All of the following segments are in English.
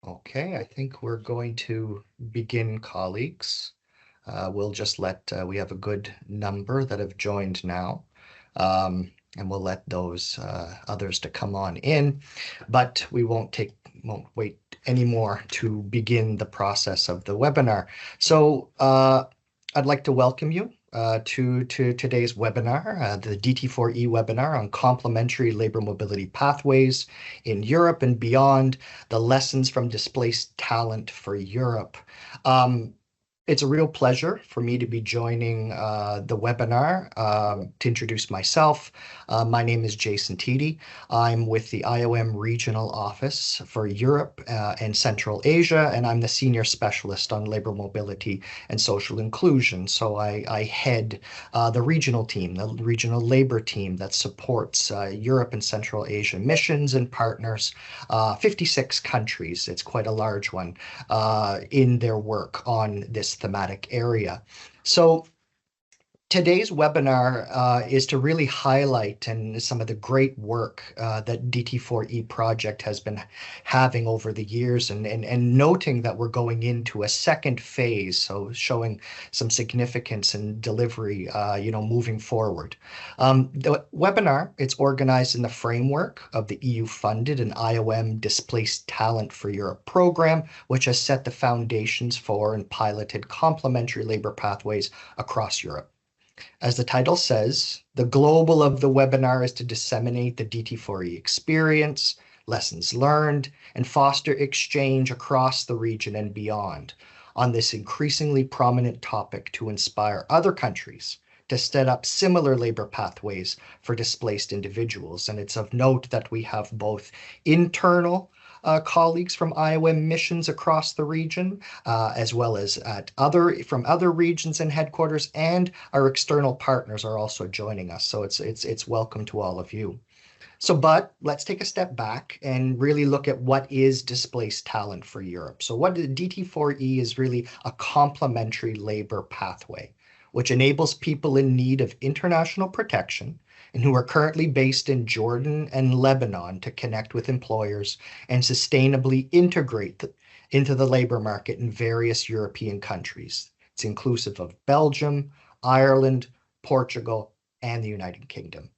Okay, I think we're going to begin, colleagues. We'll just we have a good number that have joined now, and we'll let those others to come on in, but we won't wait anymore to begin the process of the webinar. So I'd like to welcome you to today's webinar, the DT4E webinar on complementary labor mobility pathways in Europe and beyond, the lessons from displaced talent for Europe. It's a real pleasure for me to be joining the webinar. To introduce myself, my name is Jason Theede. I'm with the IOM Regional Office for Europe and Central Asia, and I'm the Senior Specialist on Labor Mobility and Social Inclusion. So I head the regional team, the regional labor team that supports Europe and Central Asia missions and partners, 56 countries, it's quite a large one, in their work on this thematic area. So today's webinar is to really highlight some of the great work that DT4E project has been having over the years, and noting that we're going into a second phase, so showing some significance and delivery, moving forward. The webinar, it's organized in the framework of the EU-funded and IOM Displaced Talent for Europe program, which has set the foundations for and piloted complementary labor pathways across Europe. As the title says, the global of the webinar is to disseminate the DT4E experience, lessons learned, and foster exchange across the region and beyond on this increasingly prominent topic to inspire other countries to set up similar labor pathways for displaced individuals. And it's of note that we have both internal colleagues from IOM missions across the region, as well as from other regions and headquarters, and our external partners are also joining us. So it's welcome to all of you. But let's take a step back and really look at what is displaced talent for Europe. So what DT4E is really a complementary labor pathway, which enables people in need of international protection and who are currently based in Jordan and Lebanon to connect with employers and sustainably integrate into the labor market in various European countries. It's inclusive of Belgium, Ireland, Portugal, and the United Kingdom.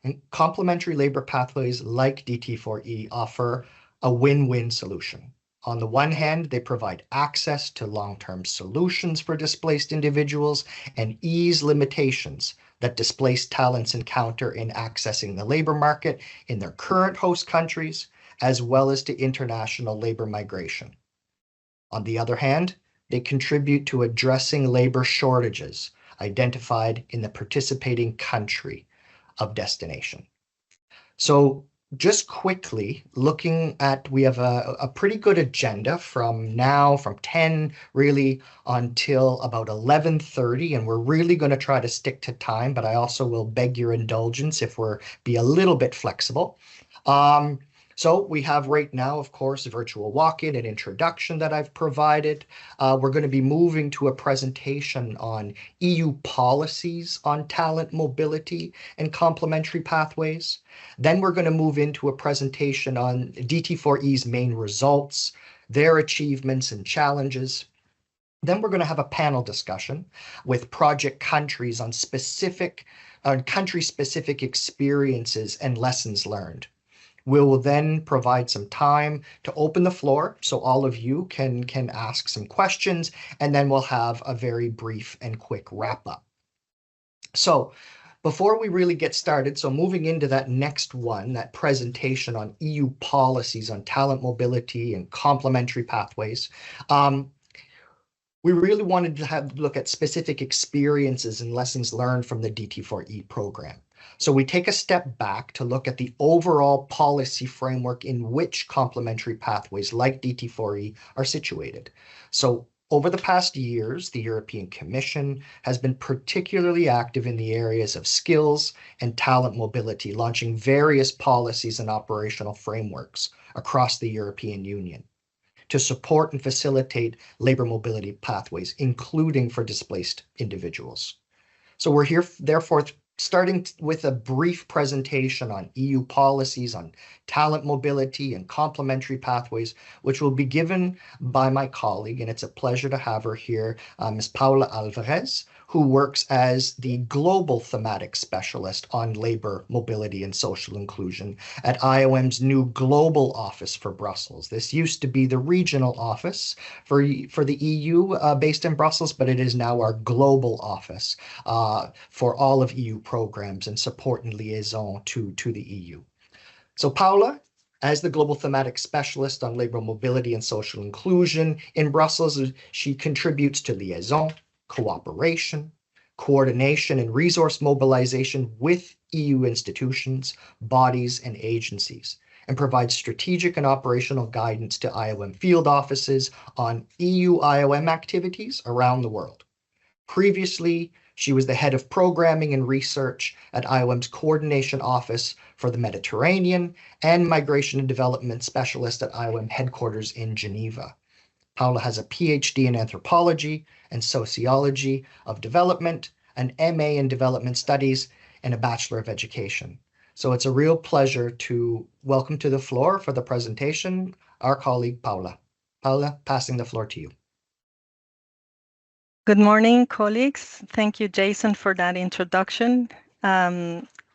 And complementary labor pathways like DT4E offer a win-win solution. On the one hand, they provide access to long-term solutions for displaced individuals and ease limitations that displaced talents encounter in accessing the labor market in their current host countries, as well as to international labor migration. On the other hand, they contribute to addressing labor shortages identified in the participating country of destination. So just quickly looking at, we have a pretty good agenda from 10 really until about 11:30, and we're really going to try to stick to time, but I also will beg your indulgence if we're be a little bit flexible. So we have right now, of course, a virtual walk-in and introduction that I've provided. We're going to be moving to a presentation on EU policies on talent mobility and complementary pathways. Then we're going to move into a presentation on DT4E's main results, their achievements and challenges. Then we're going to have a panel discussion with project countries on country-specific experiences and lessons learned. We will then provide some time to open the floor so all of you can ask some questions, and then we'll have a very brief and quick wrap up. So before we really get started, so moving into that next one, that presentation on EU policies on talent mobility and complementary pathways, we really wanted to look at specific experiences and lessons learned from the DT4E program. So we take a step back to look at the overall policy framework in which complementary pathways like DT4E are situated. So over the past years, the European Commission has been particularly active in the areas of skills and talent mobility, launching various policies and operational frameworks across the European Union to support and facilitate labor mobility pathways, including for displaced individuals. So we're here, therefore, starting with a brief presentation on EU policies on talent mobility and complementary pathways, which will be given by my colleague, and it's a pleasure to have her here, Ms. Paola Alvarez, who works as the Global Thematic Specialist on Labour Mobility and Social Inclusion at IOM's new Global Office for Brussels. This used to be the Regional Office for the EU based in Brussels, but it is now our Global Office for all of EU programs and support and liaison to the EU. So Paola, as the Global Thematic Specialist on Labour Mobility and Social Inclusion in Brussels, she contributes to liaison, cooperation, coordination, and resource mobilization with EU institutions, bodies, and agencies, and provides strategic and operational guidance to IOM field offices on EU IOM activities around the world. Previously, she was the head of programming and research at IOM's Coordination Office for the Mediterranean and Migration and Development Specialist at IOM headquarters in Geneva. Paola has a PhD in anthropology and sociology of development, an MA in development studies, and a Bachelor of Education. So it's a real pleasure to welcome to the floor for the presentation our colleague Paola. Paola, passing the floor to you. Good morning, colleagues. Thank you, Jason, for that introduction.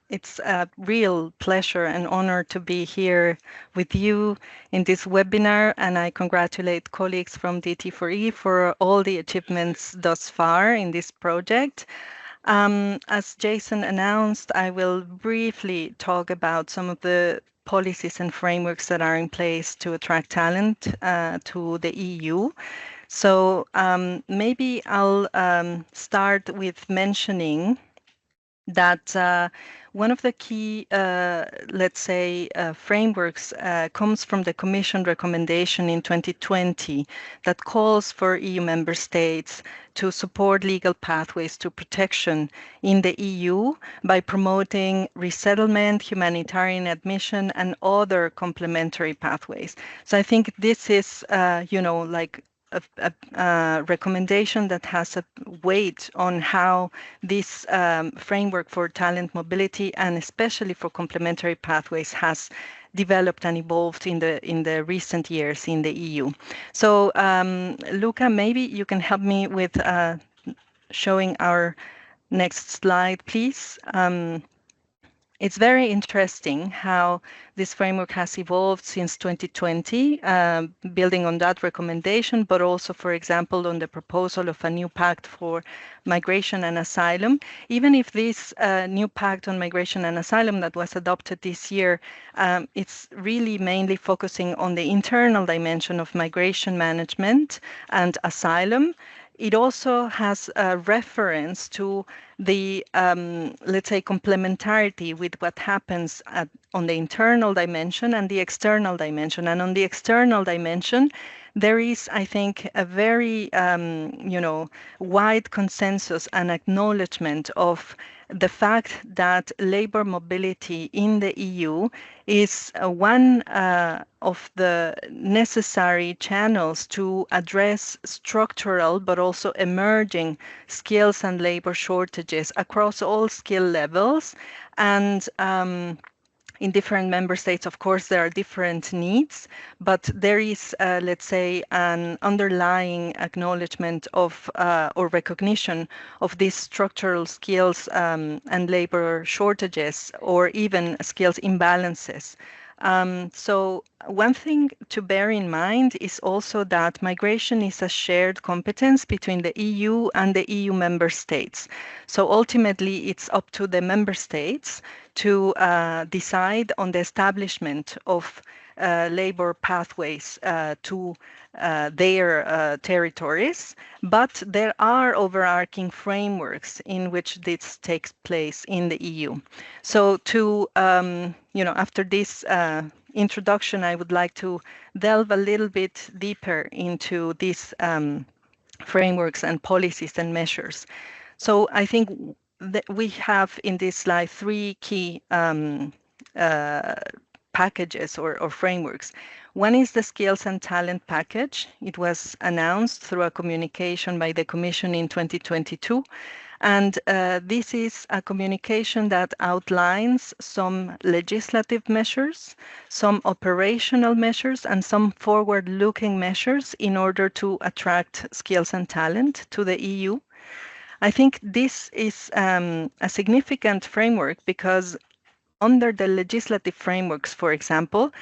It's a real pleasure and honor to be here with you in this webinar, and I congratulate colleagues from DT4E for all the achievements thus far in this project. As Jason announced, I will briefly talk about some of the policies and frameworks that are in place to attract talent to the EU. So maybe I'll start with mentioning that one of the key, let's say, frameworks comes from the Commission recommendation in 2020 that calls for EU member states to support legal pathways to protection in the EU by promoting resettlement, humanitarian admission, and other complementary pathways. So I think this is, like a recommendation that has a weight on how this framework for talent mobility and especially for complementary pathways has developed and evolved in the recent years in the EU. So Luca, maybe you can help me with showing our next slide, please. It's very interesting how this framework has evolved since 2020, building on that recommendation, but also, for example, on the proposal of a new pact for migration and asylum. Even if this new pact on migration and asylum that was adopted this year, it's really mainly focusing on the internal dimension of migration management and asylum. It also has a reference to the, let's say, complementarity with what happens on the internal dimension and the external dimension. And on the external dimension, there is, I think, a very, wide consensus and acknowledgement of the fact that labor mobility in the EU is one of the necessary channels to address structural but also emerging skills and labor shortages across all skill levels. And in different member states, of course, there are different needs, but there is, let's say, an underlying acknowledgement of or recognition of these structural skills and labor shortages or even skills imbalances. So one thing to bear in mind is also that migration is a shared competence between the EU and the EU member states. So ultimately, it's up to the member states to decide on the establishment of labor pathways to their territories, but there are overarching frameworks in which this takes place in the EU. So to, after this introduction, I would like to delve a little bit deeper into these frameworks and policies and measures. So I think that we have in this slide three key packages or frameworks. One is the skills and talent package. It was announced through a communication by the Commission in 2022. And this is a communication that outlines some legislative measures, some operational measures, and some forward-looking measures in order to attract skills and talent to the EU. I think this is a significant framework because under the legislative frameworks, for example,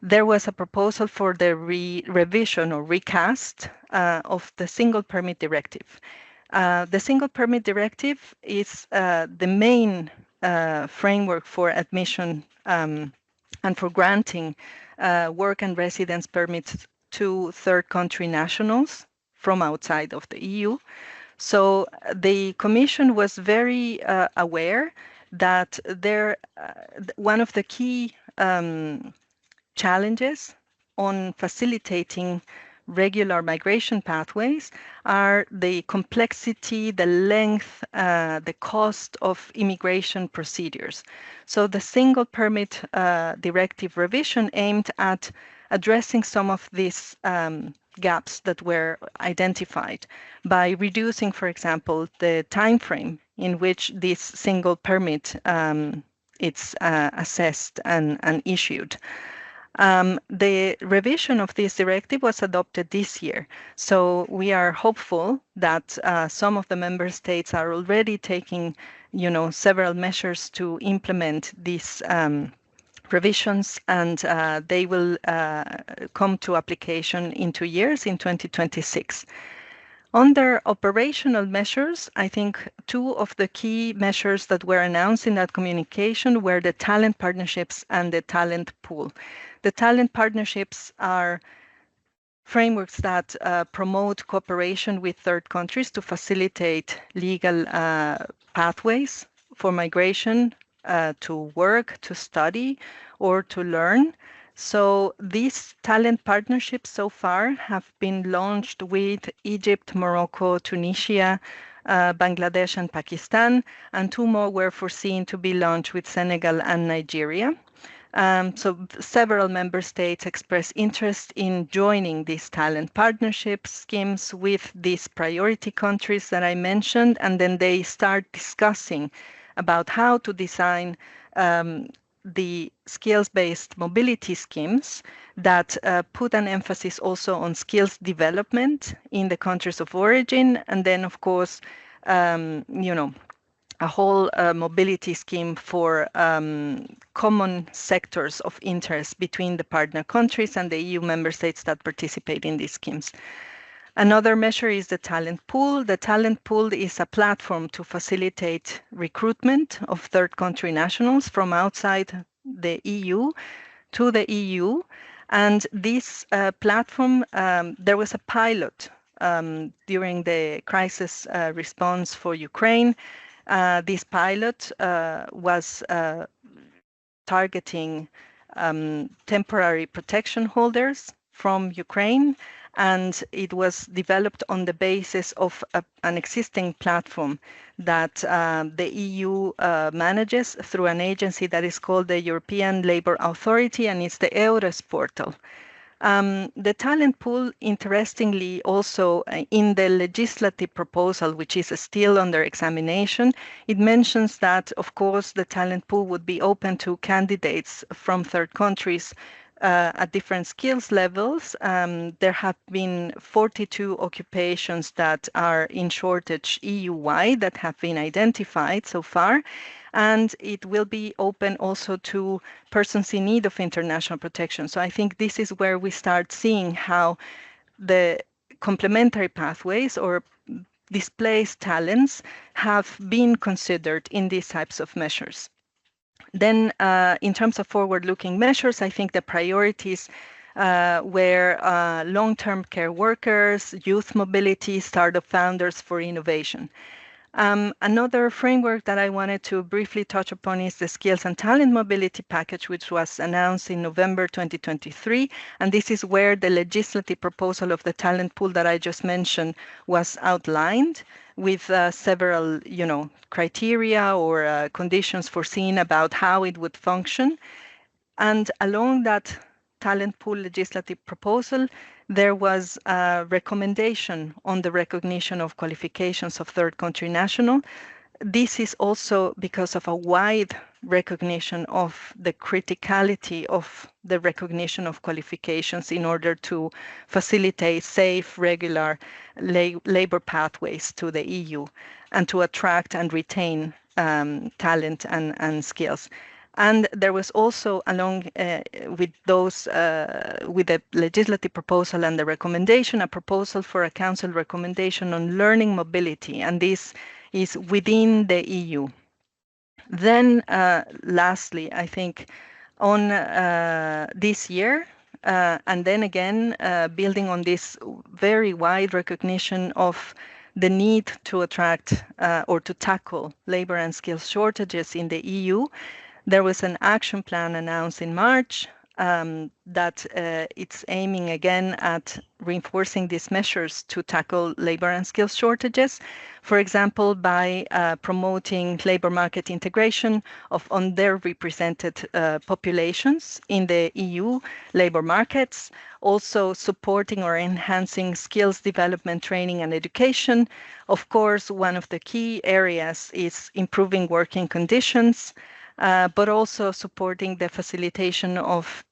there was a proposal for the revision or recast of the single permit directive. The single permit directive is the main framework for admission and for granting work and residence permits to third country nationals from outside of the EU. So the Commission was very aware that one of the key challenges on facilitating regular migration pathways are the complexity, the length, the cost of immigration procedures. So the single permit directive revision aimed at addressing some of these gaps that were identified by reducing, for example, the time frame in which this single permit is assessed and issued. The revision of this directive was adopted this year, so we are hopeful that some of the member states are already taking, several measures to implement these revisions, and they will come to application in 2 years, in 2026. Under operational measures, I think two of the key measures that were announced in that communication were the talent partnerships and the talent pool. The talent partnerships are frameworks that promote cooperation with third countries to facilitate legal pathways for migration to work, to study, or to learn. So these talent partnerships so far have been launched with Egypt, Morocco, Tunisia, Bangladesh, and Pakistan, and 2 more were foreseen to be launched with Senegal and Nigeria. So several member states express interest in joining these talent partnership schemes with these priority countries that I mentioned, and then they start discussing about how to design the skills-based mobility schemes that put an emphasis also on skills development in the countries of origin, and then, of course, a whole mobility scheme for common sectors of interest between the partner countries and the EU member states that participate in these schemes. Another measure is the talent pool. The talent pool is a platform to facilitate recruitment of third country nationals from outside the EU to the EU. And this platform, there was a pilot during the crisis response for Ukraine. This pilot was targeting temporary protection holders from Ukraine, and it was developed on the basis of an existing platform that the EU manages through an agency that is called the European Labour Authority, and it's the EURES portal. The talent pool, interestingly, also in the legislative proposal, which is still under examination, it mentions that, of course, the talent pool would be open to candidates from third countries at different skills levels. There have been 42 occupations that are in shortage EU-wide that have been identified so far. And it will be open also to persons in need of international protection. So I think this is where we start seeing how the complementary pathways or displaced talents have been considered in these types of measures. Then in terms of forward-looking measures, I think the priorities were long-term care workers, youth mobility, startup founders for innovation. Another framework that I wanted to briefly touch upon is the Skills and Talent Mobility Package, which was announced in November 2023. And this is where the legislative proposal of the talent pool that I just mentioned was outlined with several, criteria or conditions foreseen about how it would function. And along that talent pool legislative proposal, there was a recommendation on the recognition of qualifications of third country national. This is also because of a wide recognition of the criticality of the recognition of qualifications in order to facilitate safe, regular labor pathways to the EU and to attract and retain talent and skills. And there was also, along with those, with the legislative proposal and the recommendation, a proposal for a council recommendation on learning mobility, and this is within the EU. Then, lastly, I think on this year, and then again, building on this very wide recognition of the need to attract or to tackle labor and skills shortages in the EU, there was an action plan announced in March that it's aiming again at reinforcing these measures to tackle labor and skills shortages, for example, by promoting labor market integration of underrepresented populations in the EU labor markets, also supporting or enhancing skills development, training and education. Of course, one of the key areas is improving working conditions, but also supporting the facilitation of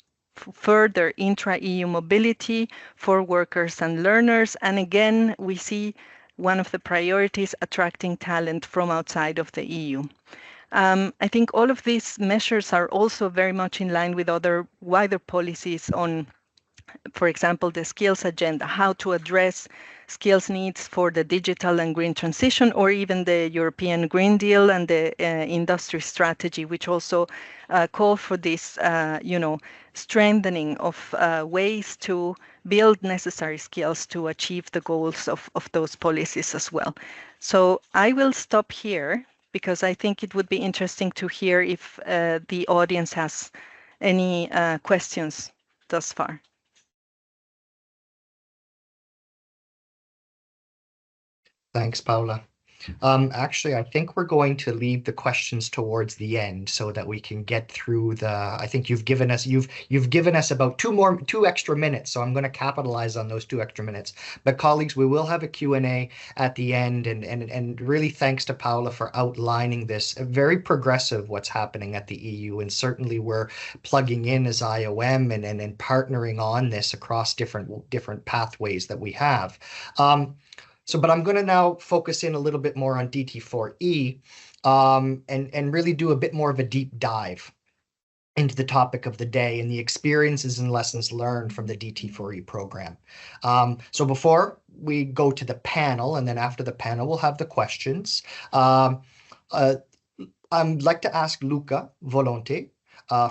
further intra-EU mobility for workers and learners. And again, we see one of the priorities, attracting talent from outside of the EU. I think all of these measures are also very much in line with other wider policies on, for example, the skills agenda, how to address skills needs for the digital and green transition, or even the European Green Deal and the industry strategy, which also call for this, strengthening of ways to build necessary skills to achieve the goals of those policies as well. So I will stop here because I think it would be interesting to hear if the audience has any questions thus far. Thanks, Paola. Actually, I think we're going to leave the questions towards the end so that we can get through I think you've given us about two extra minutes, so I'm going to capitalize on those 2 extra minutes. But colleagues, we will have a Q&A at the end, and really thanks to Paola for outlining this. Very progressive what's happening at the EU, and certainly we're plugging in as IOM and partnering on this across different pathways that we have. But I'm going to now focus in a little bit more on DT4E and really do a bit more of a deep dive into the topic of the day and the experiences and lessons learned from the DT4E program. So before we go to the panel, and then after the panel, we'll have the questions. I'd like to ask Luca Volonté,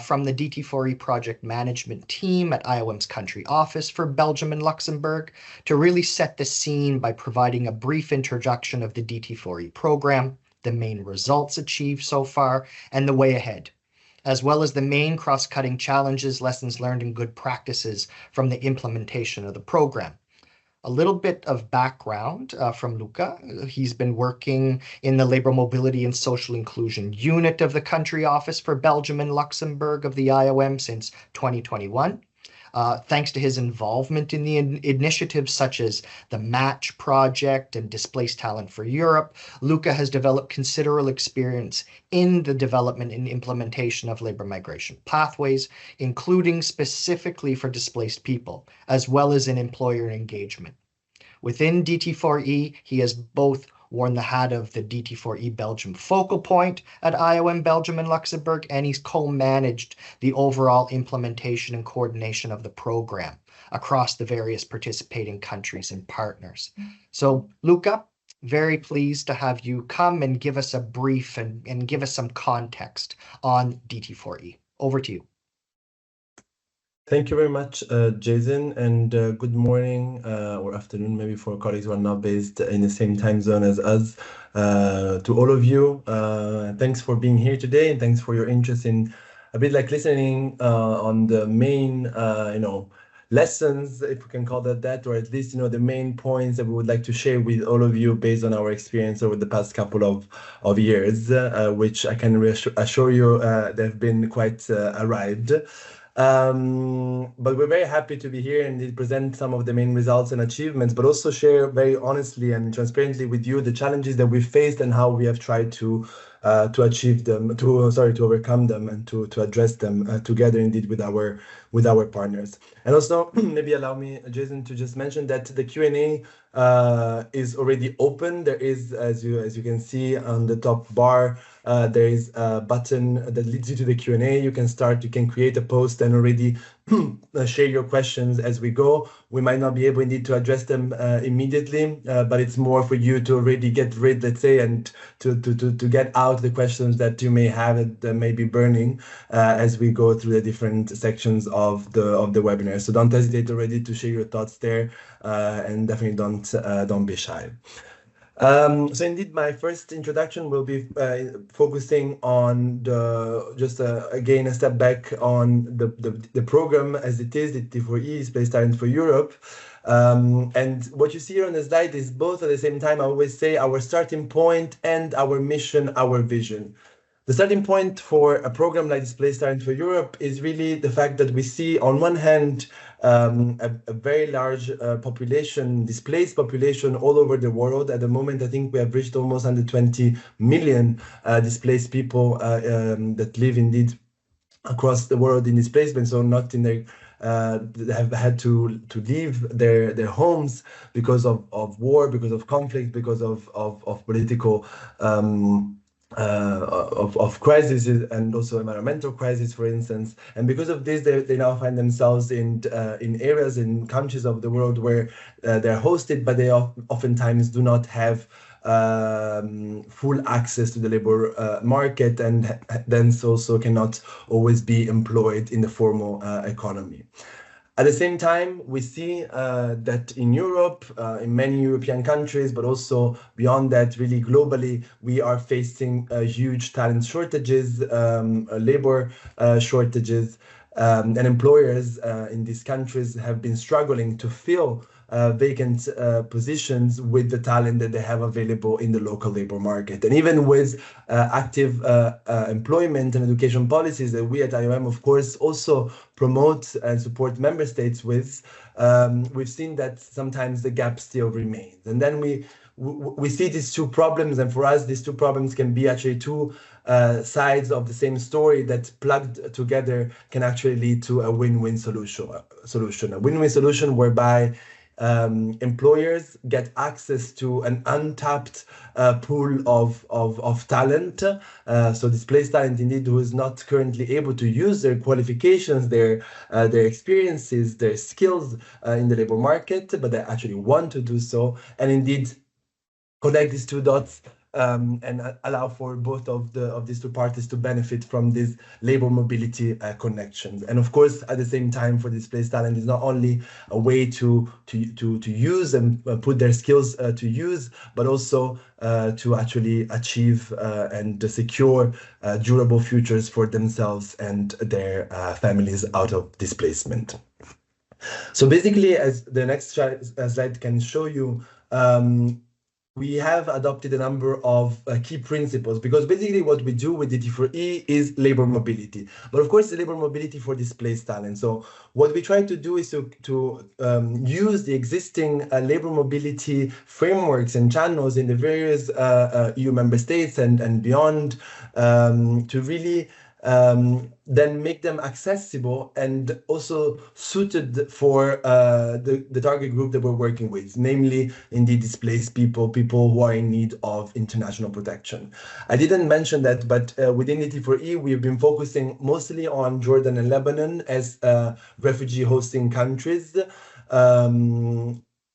from the DT4E project management team at IOM's country office for Belgium and Luxembourg, to really set the scene by providing a brief introduction of the DT4E program, the main results achieved so far, and the way ahead, as well as the main cross-cutting challenges, lessons learned, and good practices from the implementation of the program. A little bit of background from Luca. He's been working in the Labour Mobility and Social Inclusion Unit of the Country Office for Belgium and Luxembourg of the IOM since 2021. Thanks to his involvement in the initiatives such as the Match Project and Displaced Talent for Europe, Luca has developed considerable experience in the development and implementation of labour migration pathways, including specifically for displaced people, as well as in employer engagement. Within DT4E, he has both worn the hat of the DT4E Belgium focal point at IOM Belgium and Luxembourg, and he's co-managed the overall implementation and coordination of the program across the various participating countries and partners. So, Luca, very pleased to have you come and give us a brief and give us some context on DT4E. Over to you. Thank you very much, Jason, and good morning or afternoon, maybe for colleagues who are not based in the same time zone as us. To all of you, thanks for being here today, and thanks for your interest in a bit like listening on the main, lessons, if we can call that, or at least, the main points that we would like to share with all of you based on our experience over the past couple of years, which I can assure you they've been quite arrived. But we're very happy to be here and present some of the main results and achievements, but also share very honestly and transparently with you the challenges that we faced and how we have tried to achieve them, to overcome them and to address them together indeed with our partners. And also maybe allow me, Jason, to just mention that the Q&A is already open. There is, as you can see on the top bar, there is a button that leads you to the Q&A. You can create a post and already share your questions as we go. We might not be able indeed to address them immediately, but it's more for you to already get rid, let's say, and to get out the questions that you may have that may be burning as we go through the different sections of the webinar. So don't hesitate already to share your thoughts there, and definitely don't be shy. So indeed, my first introduction will be focusing on again a step back on the program as it is, the DT4E, Displaced Talent for Europe. And what you see here on the slide is both at the same time, I always say, our starting point and our mission, our vision. The starting point for a program like Displaced Talent for Europe is really the fact that we see, on one hand, a very large population, displaced population all over the world. At the moment, I think we have reached almost 120 million displaced people that live indeed across the world in displacement, so not in their have had to leave their homes because of war, because of conflict, because of political of crises and also environmental crisis, for instance. And because of this, they now find themselves in areas, in countries of the world where they're hosted, but they oftentimes do not have full access to the labor market, and then also cannot always be employed in the formal economy. At the same time, we see that in Europe, in many European countries, but also beyond that, really globally, we are facing huge talent shortages, labor shortages, and employers in these countries have been struggling to fill vacant positions with the talent that they have available in the local labor market. And even with active employment and education policies that we at IOM, of course, also promote and support member states with, we've seen that sometimes the gap still remains. And then we see these two problems, and for us, these two problems can be actually two sides of the same story that plugged together can actually lead to a win-win solution. A win-win solution whereby employers get access to an untapped pool of talent. So displaced talent indeed who is not currently able to use their qualifications, their experiences, their skills in the labor market, but they actually want to do so, and indeed connect these two dots and allow for both of these two parties to benefit from these labor mobility connections. And of course, at the same time, for displaced talent is not only a way to use and put their skills to use, but also to actually achieve and secure durable futures for themselves and their families out of displacement. So basically, as the next slide can show you, we have adopted a number of key principles, because basically what we do with DT4E is labor mobility, but of course the labor mobility for displaced talent. So what we try to do is to use the existing labor mobility frameworks and channels in the various EU member states and beyond to really then make them accessible and also suited for the target group that we're working with, namely indeed displaced people who are in need of international protection. I didn't mention that, but within DT4E, we've been focusing mostly on Jordan and Lebanon as refugee hosting countries.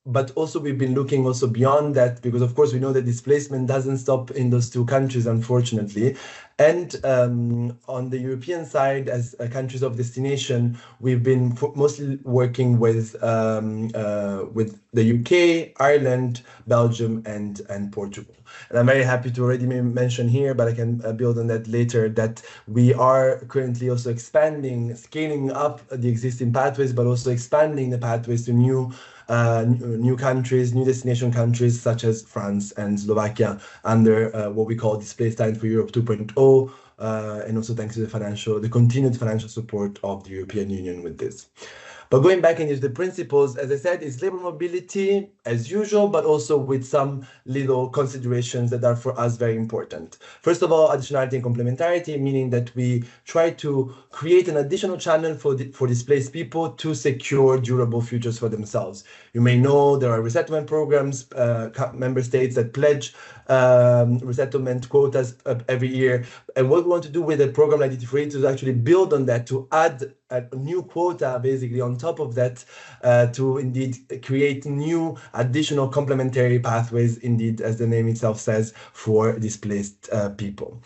But also we've been looking also beyond that, because of course we know that displacement doesn't stop in those two countries, unfortunately. And on the European side, as countries of destination, we've been mostly working with the UK, Ireland, Belgium, and Portugal. And I'm very happy to already mention here, but I can build on that later, that we are currently also scaling up the existing pathways, but also expanding the pathways to new countries, new destination countries such as France and Slovakia under what we call Displaced Talent for Europe 2.0 and also thanks to the continued financial support of the European Union with this. But going back into the principles, as I said, is labor mobility as usual, but also with some little considerations that are for us very important. First of all, additionality and complementarity, meaning that we try to create an additional channel for displaced people to secure durable futures for themselves. You may know there are resettlement programs, member states that pledge resettlement quotas every year. And what we want to do with a program like DT4E is actually build on that, to add a new quota basically on top of that, to indeed create new additional complementary pathways, indeed, as the name itself says, for displaced people.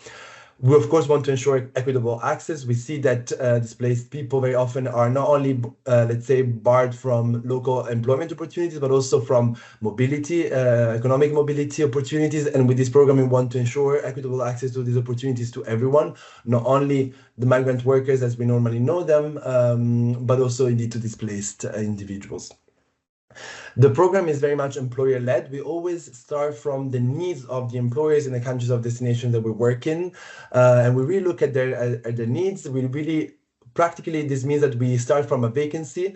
We, of course, want to ensure equitable access. We see that displaced people very often are not only, let's say, barred from local employment opportunities, but also from mobility, economic mobility opportunities. And with this program, we want to ensure equitable access to these opportunities to everyone, not only the migrant workers as we normally know them, but also indeed to displaced individuals. The program is very much employer-led. We always start from the needs of the employers in the countries of destination that we work in, and we really look at their needs. We really, practically, this means that we start from a vacancy,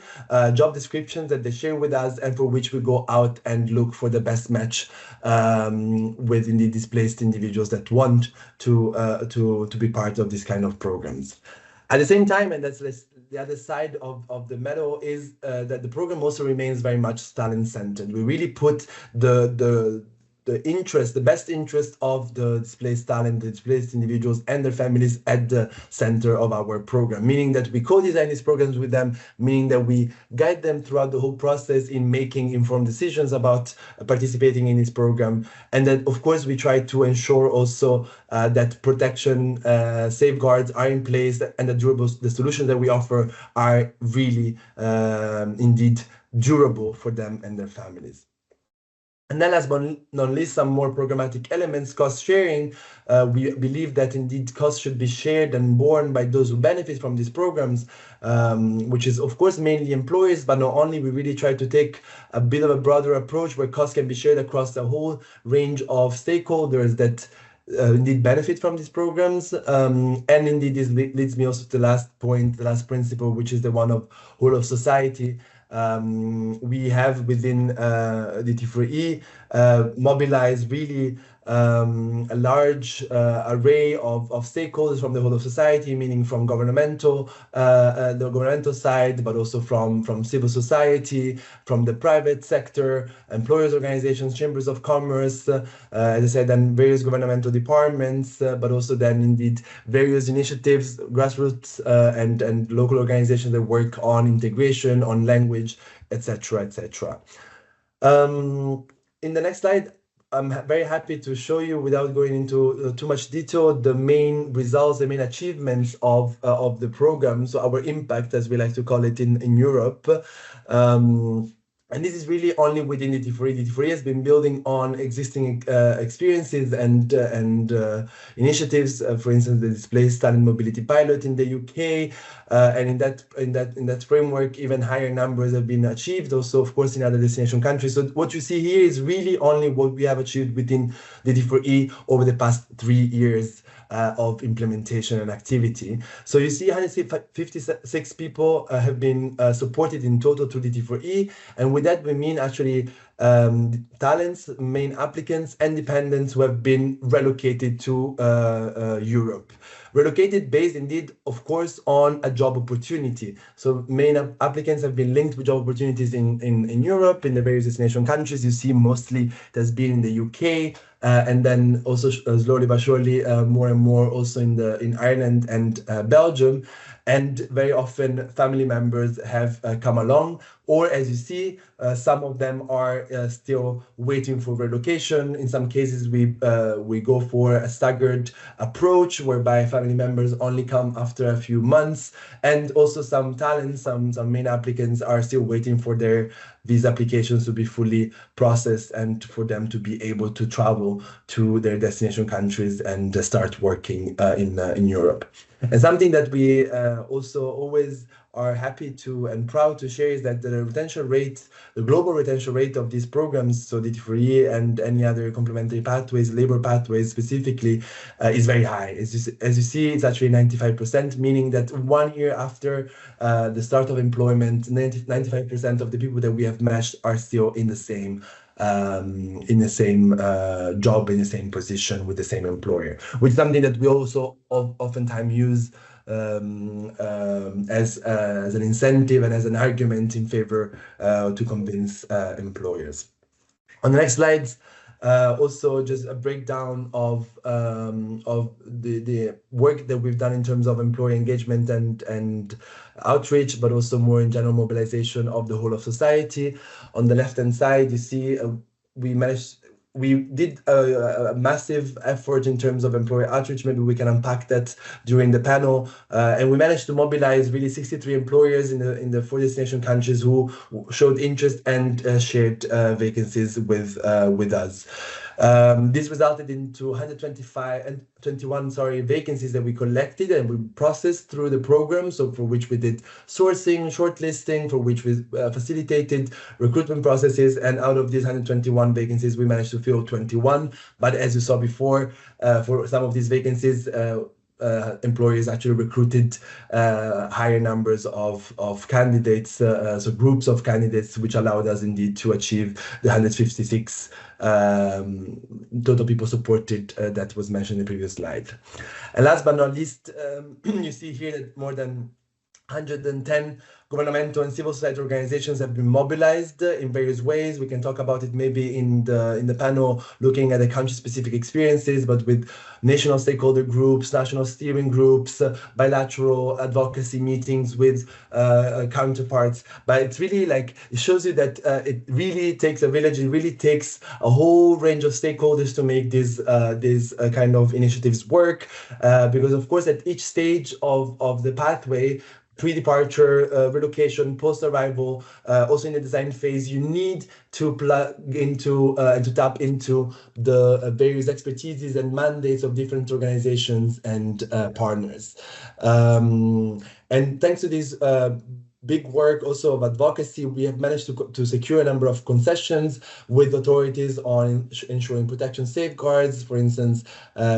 job descriptions that they share with us, and for which we go out and look for the best match with indeed displaced individuals that want to be part of this kind of programs. At the same time, and that's the other side of the medal, is that the program also remains very much talent-centered. We really put the best interest of the displaced talent, the displaced individuals and their families at the center of our program, meaning that we co-design these programs with them, meaning that we guide them throughout the whole process in making informed decisions about participating in this program. And that, of course, we try to ensure also that protection safeguards are in place, and that the solutions that we offer are really indeed durable for them and their families. And then last but not least, some more programmatic elements, cost sharing. We believe that indeed costs should be shared and borne by those who benefit from these programs, which is of course mainly employers, but not only. We really try to take a bit of a broader approach where costs can be shared across a whole range of stakeholders that indeed benefit from these programs. And indeed this leads me also to the last point, the last principle, which is the one of whole of society. We have within DT4E mobilized really a large array of stakeholders from the whole of society, meaning from the governmental side, but also from civil society, from the private sector, employers' organizations, chambers of commerce, as I said, then various governmental departments, but also then indeed various initiatives, grassroots and local organizations that work on integration, on language, etc., etc. In the next slide, I'm very happy to show you, without going into too much detail, the main results, the main achievements of the program. So our impact, as we like to call it in Europe. And this is really only within DT4E. DT4E has been building on existing experiences and initiatives. For instance, the Displaced Talent Mobility Pilot in the UK, and in that framework, even higher numbers have been achieved. Also, of course, in other destination countries. So what you see here is really only what we have achieved within DT4E over the past 3 years of implementation and activity. So you see 156 people have been supported in total through DT4E, and with that we mean actually talents, main applicants, and dependents who have been relocated to Europe. Relocated based indeed, of course, on a job opportunity. So main applicants have been linked with job opportunities in Europe, in the various destination countries. You see mostly it has been in the UK, and then also slowly but surely more and more also in Ireland and Belgium. And very often family members have come along, or as you see, some of them are still waiting for relocation. In some cases, we go for a staggered approach whereby family members only come after a few months, and also some talents, some main applicants are still waiting for their visa applications to be fully processed and for them to be able to travel to their destination countries and start working in Europe. And something that we also always are happy to and proud to share is that the retention rate, the global retention rate of these programs, so DT4E and any other complementary pathways, labor pathways specifically, is very high. As you see, it's actually 95%, meaning that 1 year after the start of employment, 95% of the people that we have matched are still in the same job, in the same position with the same employer, which is something that we also oftentimes use as an incentive and as an argument in favor to convince employers. On the next slides, also just a breakdown of the work that we've done in terms of employee engagement and outreach, but also more in general mobilization of the whole of society. On the left-hand side, you see we did a massive effort in terms of employee outreach. Maybe we can unpack that during the panel. And we managed to mobilize really 63 employers in the 4 destination countries who showed interest and shared vacancies with us. This resulted into 121 vacancies that we collected and we processed through the program. So for which we did sourcing, shortlisting, for which we facilitated recruitment processes. And out of these 121 vacancies, we managed to fill 21. But as you saw before, for some of these vacancies, employers actually recruited higher numbers of candidates, so groups of candidates, which allowed us indeed to achieve the 156 total people supported that was mentioned in the previous slide. And last but not least, you see here that more than 110 governmental and civil society organizations have been mobilized in various ways. We can talk about it maybe in the panel, looking at the country-specific experiences, but with national stakeholder groups, national steering groups, bilateral advocacy meetings with counterparts. But it's really like, it shows you that it really takes a village. It really takes a whole range of stakeholders to make these kind of initiatives work. Because of course, at each stage of the pathway, pre-departure, relocation, post-arrival, also in the design phase, you need to plug into and to tap into the various expertises and mandates of different organizations and partners. And thanks to this big work also of advocacy, we have managed to secure a number of concessions with authorities on ensuring protection safeguards. For instance,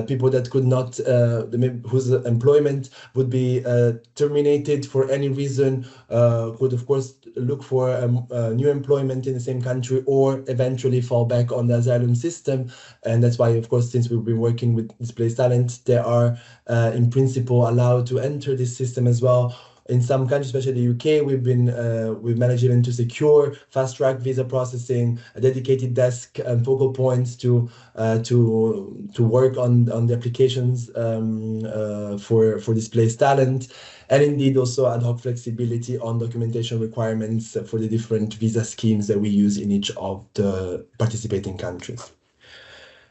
people that could not, whose employment would be terminated for any reason, could of course look for new employment in the same country or eventually fall back on the asylum system. And that's why, of course, since we've been working with Displaced Talent, they are in principle allowed to enter this system as well. In some countries, especially the UK, we've managed even to secure fast-track visa processing, a dedicated desk and focal points to work on the applications for displaced talent, and indeed also ad hoc flexibility on documentation requirements for the different visa schemes that we use in each of the participating countries.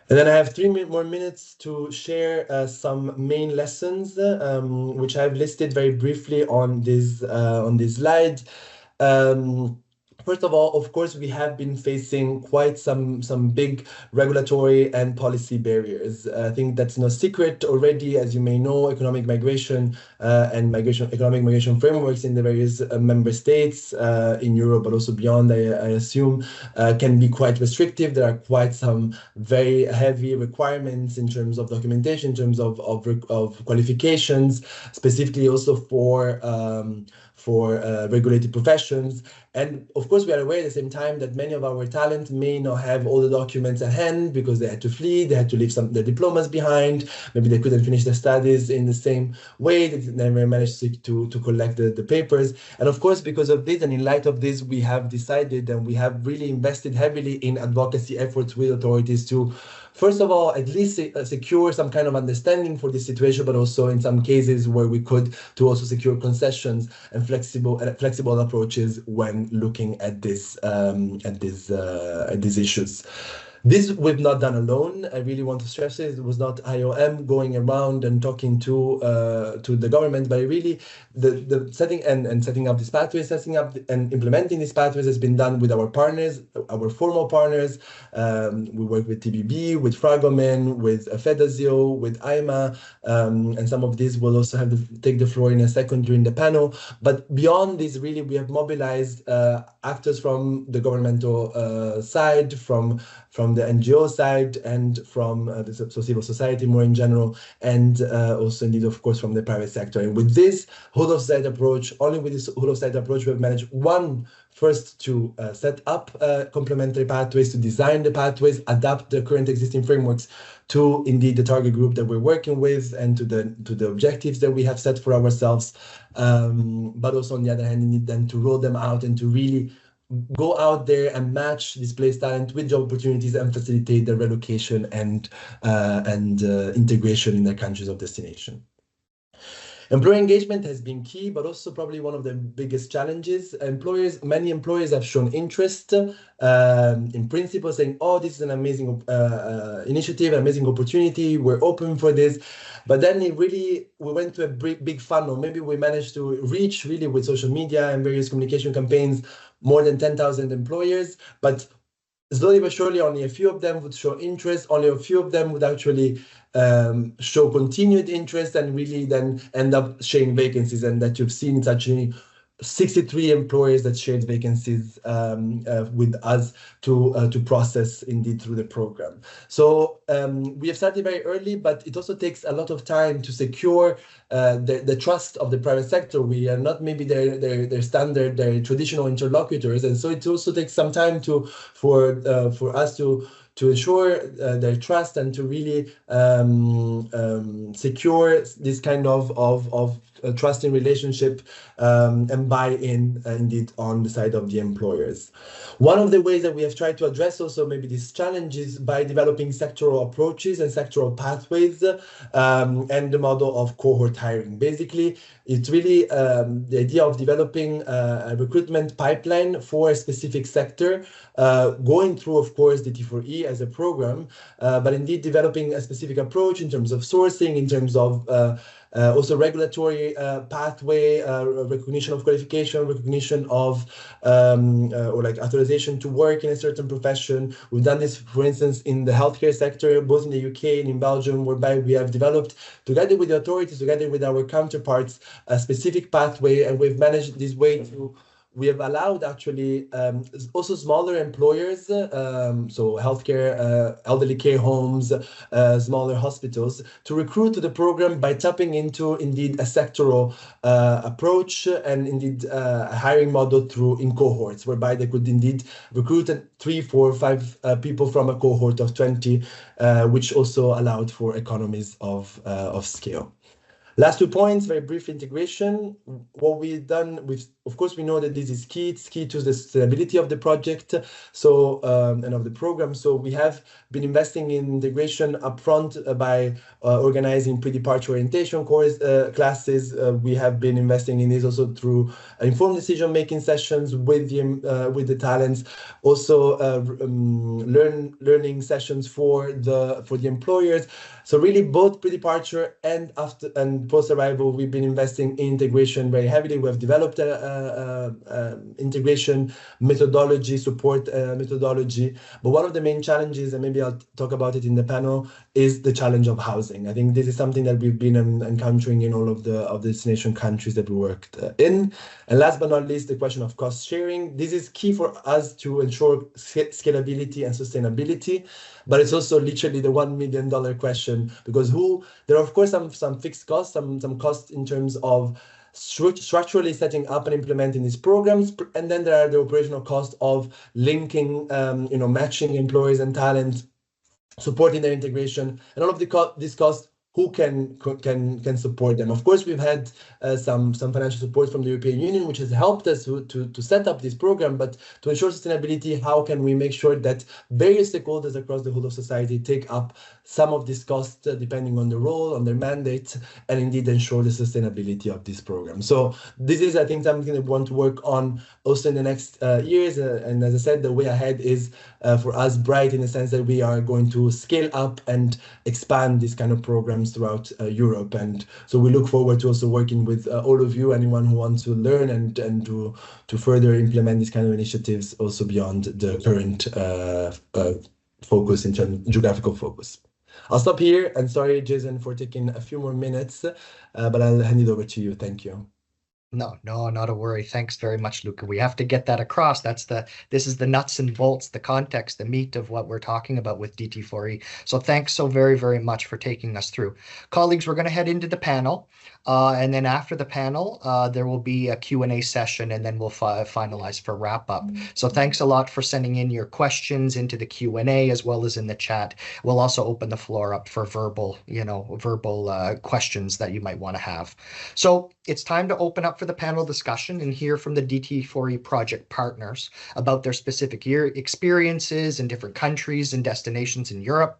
And then I have 3 more minutes to share some main lessons, which I've listed very briefly on this slide. First of all, of course, we have been facing quite some big regulatory and policy barriers. I think that's no secret already. As you may know, economic migration and economic migration frameworks in the various member states in Europe, but also beyond, I assume, can be quite restrictive. There are quite some very heavy requirements in terms of documentation, in terms of qualifications, specifically also for regulated professions. And of course, we are aware at the same time that many of our talent may not have all the documents at hand because they had to flee, they had to leave their diplomas behind, maybe they couldn't finish their studies in the same way, they never managed to collect the papers. And of course, because of this and in light of this, we have decided and we have really invested heavily in advocacy efforts with authorities to, first of all, at least secure some kind of understanding for this situation, but also in some cases where we could, to also secure concessions and flexible approaches when looking at these issues. This we've not done alone. I really want to stress it. It was not IOM going around and talking to the government, but really the setting and setting up these pathways, setting up and implementing these pathways has been done with our partners, our formal partners. We work with TBB, with Fragomen, with Fedazio, with IMA, and some of these will also have to take the floor in a second during the panel. But beyond this, really, we have mobilized actors from the governmental side, from the NGO side, and from the civil society more in general, and also indeed, of course, from the private sector. And with this whole of society approach, only with this whole of society approach, we've managed first to set up complementary pathways, to design the pathways, adapt the current existing frameworks to indeed the target group that we're working with and to the objectives that we have set for ourselves. But also on the other hand, you need then to roll them out and to really go out there and match displaced talent with job opportunities and facilitate their relocation and integration in their countries of destination. Employer engagement has been key, but also probably one of the biggest challenges. Many employers have shown interest in principle, saying, oh, this is an amazing initiative, an amazing opportunity, we're open for this. But then we went to a big funnel. Maybe we managed to reach really with social media and various communication campaigns more than 10,000 employers, but slowly but surely only a few of them would show interest, only a few of them would actually show continued interest and really then end up sharing vacancies. And that you've seen, it's actually 63 employers that shared vacancies with us to process indeed through the program. So we have started very early, but it also takes a lot of time to secure the trust of the private sector. We are not maybe their standard, their traditional interlocutors, and so it also takes some time for us to ensure their trust and to really secure this kind of trusting relationship and buy-in indeed on the side of the employers. One of the ways that we have tried to address also maybe these challenges by developing sectoral approaches and sectoral pathways and the model of cohort hiring. Basically, it's really the idea of developing a recruitment pipeline for a specific sector, going through, of course, DT4E as a program, but indeed developing a specific approach in terms of sourcing, in terms of also regulatory pathway, recognition of qualification, recognition of or like authorization to work in a certain profession. We've done this, for instance, in the healthcare sector, both in the UK and in Belgium, whereby we have developed, together with the authorities, together with our counterparts, a specific pathway, and we've managed this way to. We have allowed actually also smaller employers, so healthcare, elderly care homes, smaller hospitals, to recruit to the program by tapping into indeed a sectoral approach and indeed a hiring model in cohorts, whereby they could indeed recruit 3, 4, 5 people from a cohort of 20, which also allowed for economies of scale. Last 2 points, very brief integration. What we've done, of course, we know that this is key. It's key to the sustainability of the project, so and of the program. So we have been investing in integration upfront by organizing pre-departure orientation classes. We have been investing in this also through informed decision-making sessions with the talents. Also, learning sessions for the employers. So really, both pre-departure and after and post-arrival, we've been investing in integration very heavily. We have developed integration methodology, support methodology. But one of the main challenges, and maybe I'll talk about it in the panel, is the challenge of housing. I think this is something that we've been encountering in all of the destination countries that we worked in. And last but not least, the question of cost sharing. This is key for us to ensure scalability and sustainability. But it's also literally the $1 million question, because there are, of course, some fixed costs, some costs in terms of structurally setting up and implementing these programs, and then there are the operational costs of linking, matching employees and talent, supporting their integration, and all of these costs who can support them. Of course, we've had some financial support from the European Union, which has helped us to set up this program. But to ensure sustainability, how can we make sure that various stakeholders across the whole of society take up some of this cost, depending on the role, on their mandate, and indeed ensure the sustainability of this program. So this is, I think, something that we want to work on also in the next years. And as I said, the way ahead is for us bright in the sense that we are going to scale up and expand this kind of programs throughout Europe. And so we look forward to also working with all of you, anyone who wants to learn and to further implement these kind of initiatives also beyond the current focus in terms of geographical focus. I'll stop here, and sorry, Jason, for taking a few more minutes, but I'll hand it over to you. Thank you. No, not a worry. Thanks very much, Luca. We have to get that across. This is the nuts and bolts, the context, the meat of what we're talking about with DT4E. So thanks so very, very much for taking us through. Colleagues, we're going to head into the panel. And then after the panel, there will be a Q&A session, and then we'll finalize for wrap up. So thanks a lot for sending in your questions into the Q&A as well as in the chat. We'll also open the floor up for verbal questions that you might want to have. So it's time to open up for the panel discussion and hear from the DT4E project partners about their specific experiences in different countries and destinations in Europe.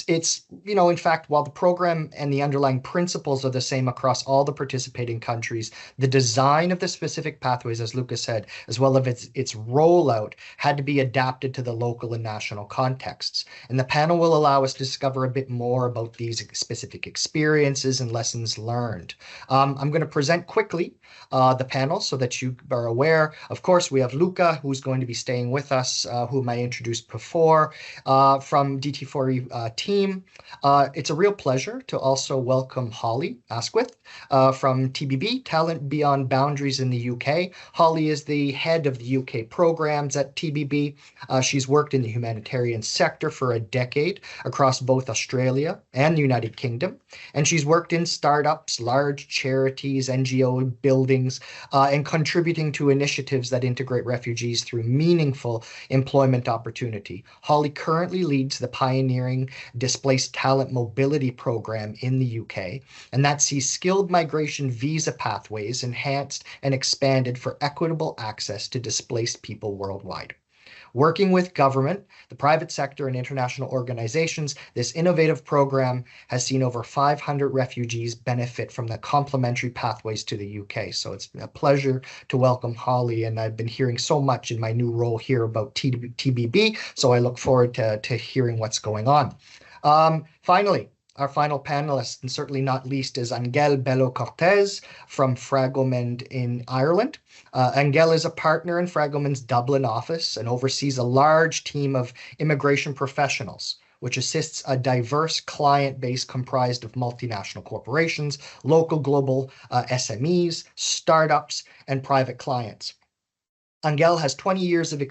It's in fact, while the program and the underlying principles are the same across all the participating countries, the design of the specific pathways, as Luca said, as well as its rollout, had to be adapted to the local and national contexts. And the panel will allow us to discover a bit more about these specific experiences and lessons learned. I'm going to present quickly the panel so that you are aware. Of course, we have Luca, who's going to be staying with us, whom I introduced before, from DT4E team. It's a real pleasure to also welcome Holly Asquith from TBB, Talent Beyond Boundaries in the UK. Holly is the head of the UK programs at TBB. She's worked in the humanitarian sector for a decade across both Australia and the United Kingdom. And she's worked in startups, large charities, NGO buildings, and contributing to initiatives that integrate refugees through meaningful employment opportunity. Holly currently leads the pioneering Displaced Talent Mobility Program in the UK, and that sees skilled migration visa pathways enhanced and expanded for equitable access to displaced people worldwide. Working with government, the private sector, and international organizations, this innovative program has seen over 500 refugees benefit from the complementary pathways to the UK. So it's a pleasure to welcome Holly, and I've been hearing so much in my new role here about TBB, so I look forward to hearing what's going on. Finally, our final panelist, and certainly not least, is Ángel Bello Cortes from Fragomen in Ireland. Ángel is a partner in Fragomen's Dublin office and oversees a large team of immigration professionals, which assists a diverse client base comprised of multinational corporations, local global SMEs, startups, and private clients. Ángel has 20 years of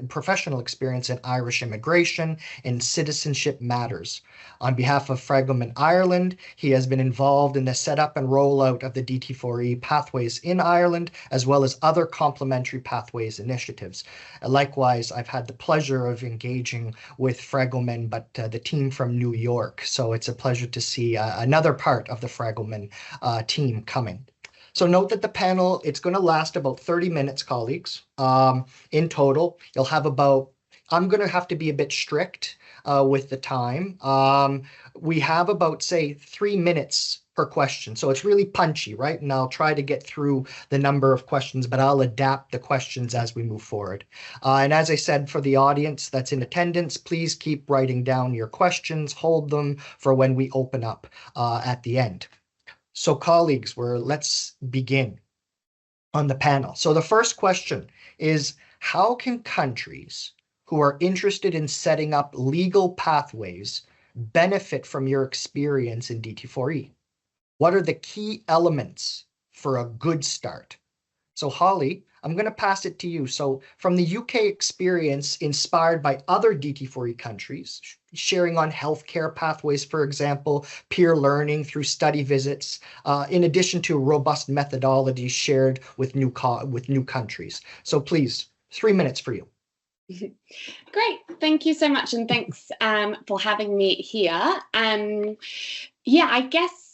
professional experience in Irish immigration and citizenship matters. On behalf of Fragomen Ireland, he has been involved in the setup and rollout of the DT4E pathways in Ireland, as well as other complementary pathways initiatives. Likewise, I've had the pleasure of engaging with Fragomen, but the team from New York. So it's a pleasure to see another part of the Fragomen team coming. So note that the panel, it's going to last about 30 minutes, colleagues. In total, you'll have I'm going to have to be a bit strict with the time. We have about, say, 3 minutes per question. So it's really punchy, right? And I'll try to get through the number of questions, but I'll adapt the questions as we move forward. And as I said, for the audience that's in attendance, please keep writing down your questions, hold them for when we open up at the end. So colleagues, let's begin on the panel. So the first question is, how can countries who are interested in setting up legal pathways benefit from your experience in DT4E? What are the key elements for a good start? So Holly, I'm going to pass it to you. So from the UK experience inspired by other DT4E countries, sharing on healthcare pathways, for example, peer learning through study visits, in addition to robust methodologies shared with new countries. So please, 3 minutes for you. Great, thank you so much, and thanks for having me here. Yeah, I guess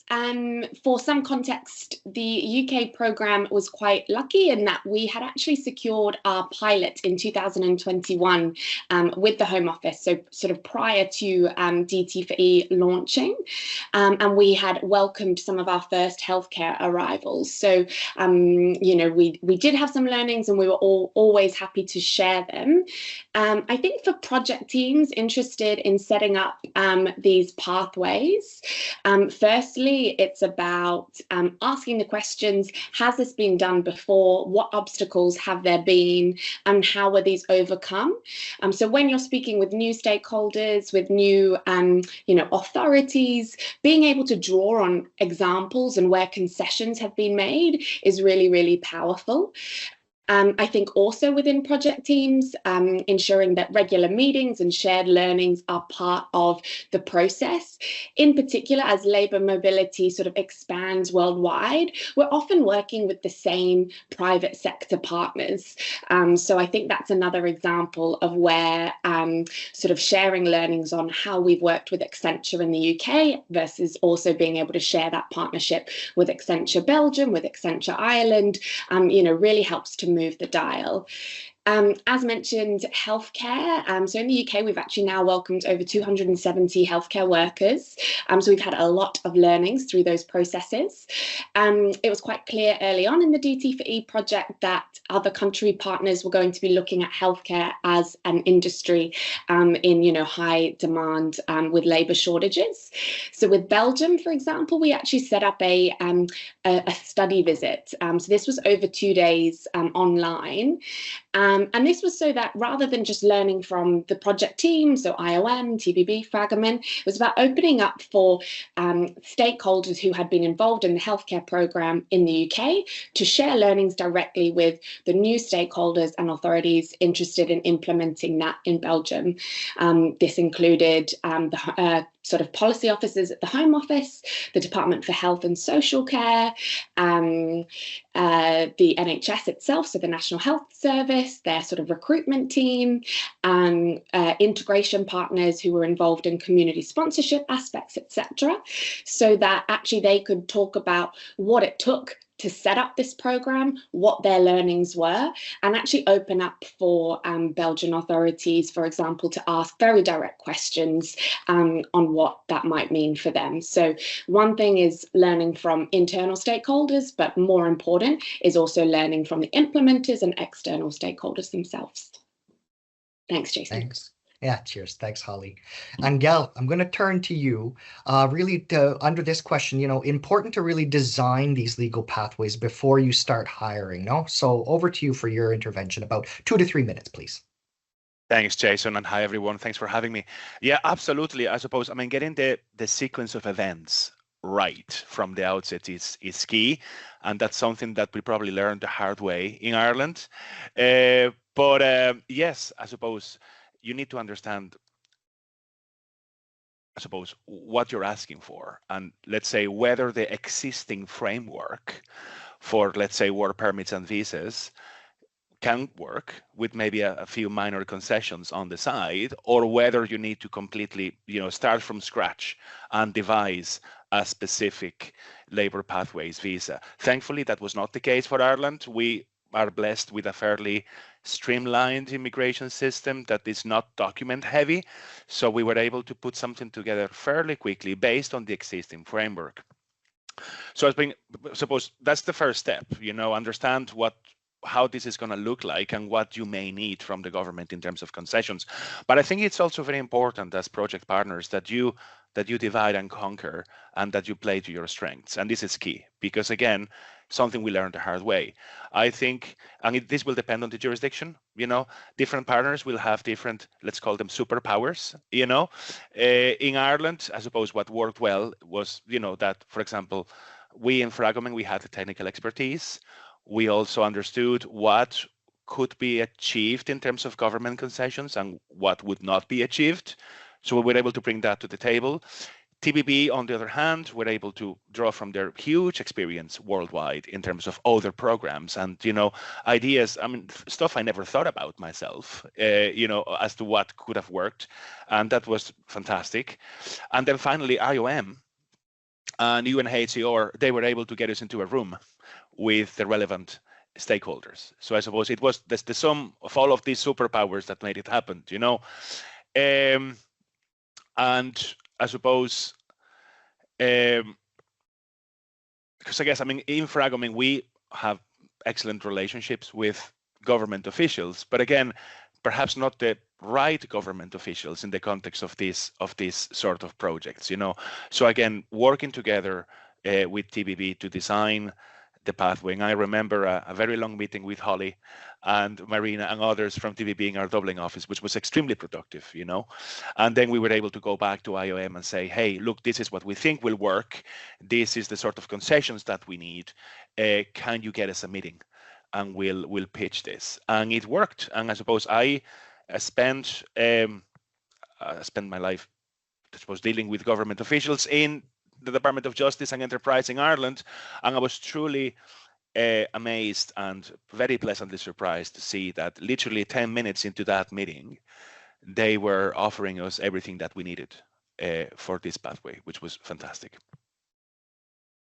for some context, the UK programme was quite lucky in that we had actually secured our pilot in 2021 with the Home Office, so sort of prior to DT4E launching, and we had welcomed some of our first healthcare arrivals. So, you know, we did have some learnings, and we were always happy to share them. I think for project teams interested in setting up these pathways, firstly, it's about asking the questions, has this been done before? What obstacles have there been? And how were these overcome? So when you're speaking with new stakeholders, with new you know, authorities, being able to draw on examples and where concessions have been made is really, really powerful. I think also within project teams, ensuring that regular meetings and shared learnings are part of the process. In particular, as labour mobility sort of expands worldwide, we're often working with the same private sector partners. So I think that's another example of where sort of sharing learnings on how we've worked with Accenture in the UK versus also being able to share that partnership with Accenture Belgium, with Accenture Ireland, you know, really helps to move the dial. As mentioned, healthcare. So in the UK, we've actually now welcomed over 270 healthcare workers. So we've had a lot of learnings through those processes. It was quite clear early on in the DT4E project that other country partners were going to be looking at healthcare as an industry in, you know, high demand with labour shortages. So with Belgium, for example, we actually set up a study visit. So this was over 2 days online. And this was so that rather than just learning from the project team, so IOM, TBB, Fragomen, it was about opening up for stakeholders who had been involved in the healthcare programme in the UK to share learnings directly with the new stakeholders and authorities interested in implementing that in Belgium. This included the sort of policy officers at the Home Office, the Department for Health and Social Care, the NHS itself, so the National Health Service, their sort of recruitment team, integration partners who were involved in community sponsorship aspects, etc., so that actually they could talk about what it took to set up this programme, what their learnings were, and actually open up for Belgian authorities, for example, to ask very direct questions on what that might mean for them. So one thing is learning from internal stakeholders, but more important is also learning from the implementers and external stakeholders themselves. Thanks, Jason. Thanks. Yeah, cheers. Thanks, Holly. Ángel, I'm going to turn to you. Really, under this question, you know, important to really design these legal pathways before you start hiring, no? So over to you for your intervention, about 2 to 3 minutes, please. Thanks, Jason, and hi, everyone. Thanks for having me. Yeah, absolutely. I suppose, I mean, getting the sequence of events right from the outset is key, and that's something that we probably learned the hard way in Ireland. But yes, I suppose you need to understand, I suppose, what you're asking for, and let's say whether the existing framework for, let's say, work permits and visas can work with maybe a few minor concessions on the side, or whether you need to completely, you know, start from scratch and devise a specific labour pathways visa. Thankfully, that was not the case for Ireland. We are blessed with a fairly streamlined immigration system that is not document heavy. So we were able to put something together fairly quickly based on the existing framework. So I suppose that's the first step, you know, understand how this is going to look like and what you may need from the government in terms of concessions. But I think it's also very important as project partners that you divide and conquer, and that you play to your strengths. And this is key, because again, something we learned the hard way. I think, and this will depend on the jurisdiction, you know, different partners will have different, let's call them superpowers, you know. In Ireland, I suppose what worked well was, you know, that, for example, we in Fragomen, we had the technical expertise. We also understood what could be achieved in terms of government concessions and what would not be achieved. So we were able to bring that to the table. TBB, on the other hand, were able to draw from their huge experience worldwide in terms of other programs and, you know, ideas, I mean, stuff I never thought about myself, you know, as to what could have worked. And that was fantastic. And then finally, IOM and UNHCR, they were able to get us into a room with the relevant stakeholders. So I suppose it was the sum of all of these superpowers that made it happen, you know. And I suppose, because I guess, I mean, in Fragomen, we have excellent relationships with government officials, but again, perhaps not the right government officials in the context of this sort of projects, you know. So again, working together with TBB to design the pathway. And I remember a very long meeting with Holly and Marina and others from TBB in our Dublin office, which was extremely productive, you know. And then we were able to go back to IOM and say, hey, look, this is what we think will work. This is the sort of concessions that we need. Can you get us a meeting? And we'll pitch this. And it worked. And I suppose I spent my life, I suppose, dealing with government officials in the Department of Justice and Enterprise in Ireland, and I was truly amazed and very pleasantly surprised to see that literally 10 minutes into that meeting, they were offering us everything that we needed for this pathway, which was fantastic.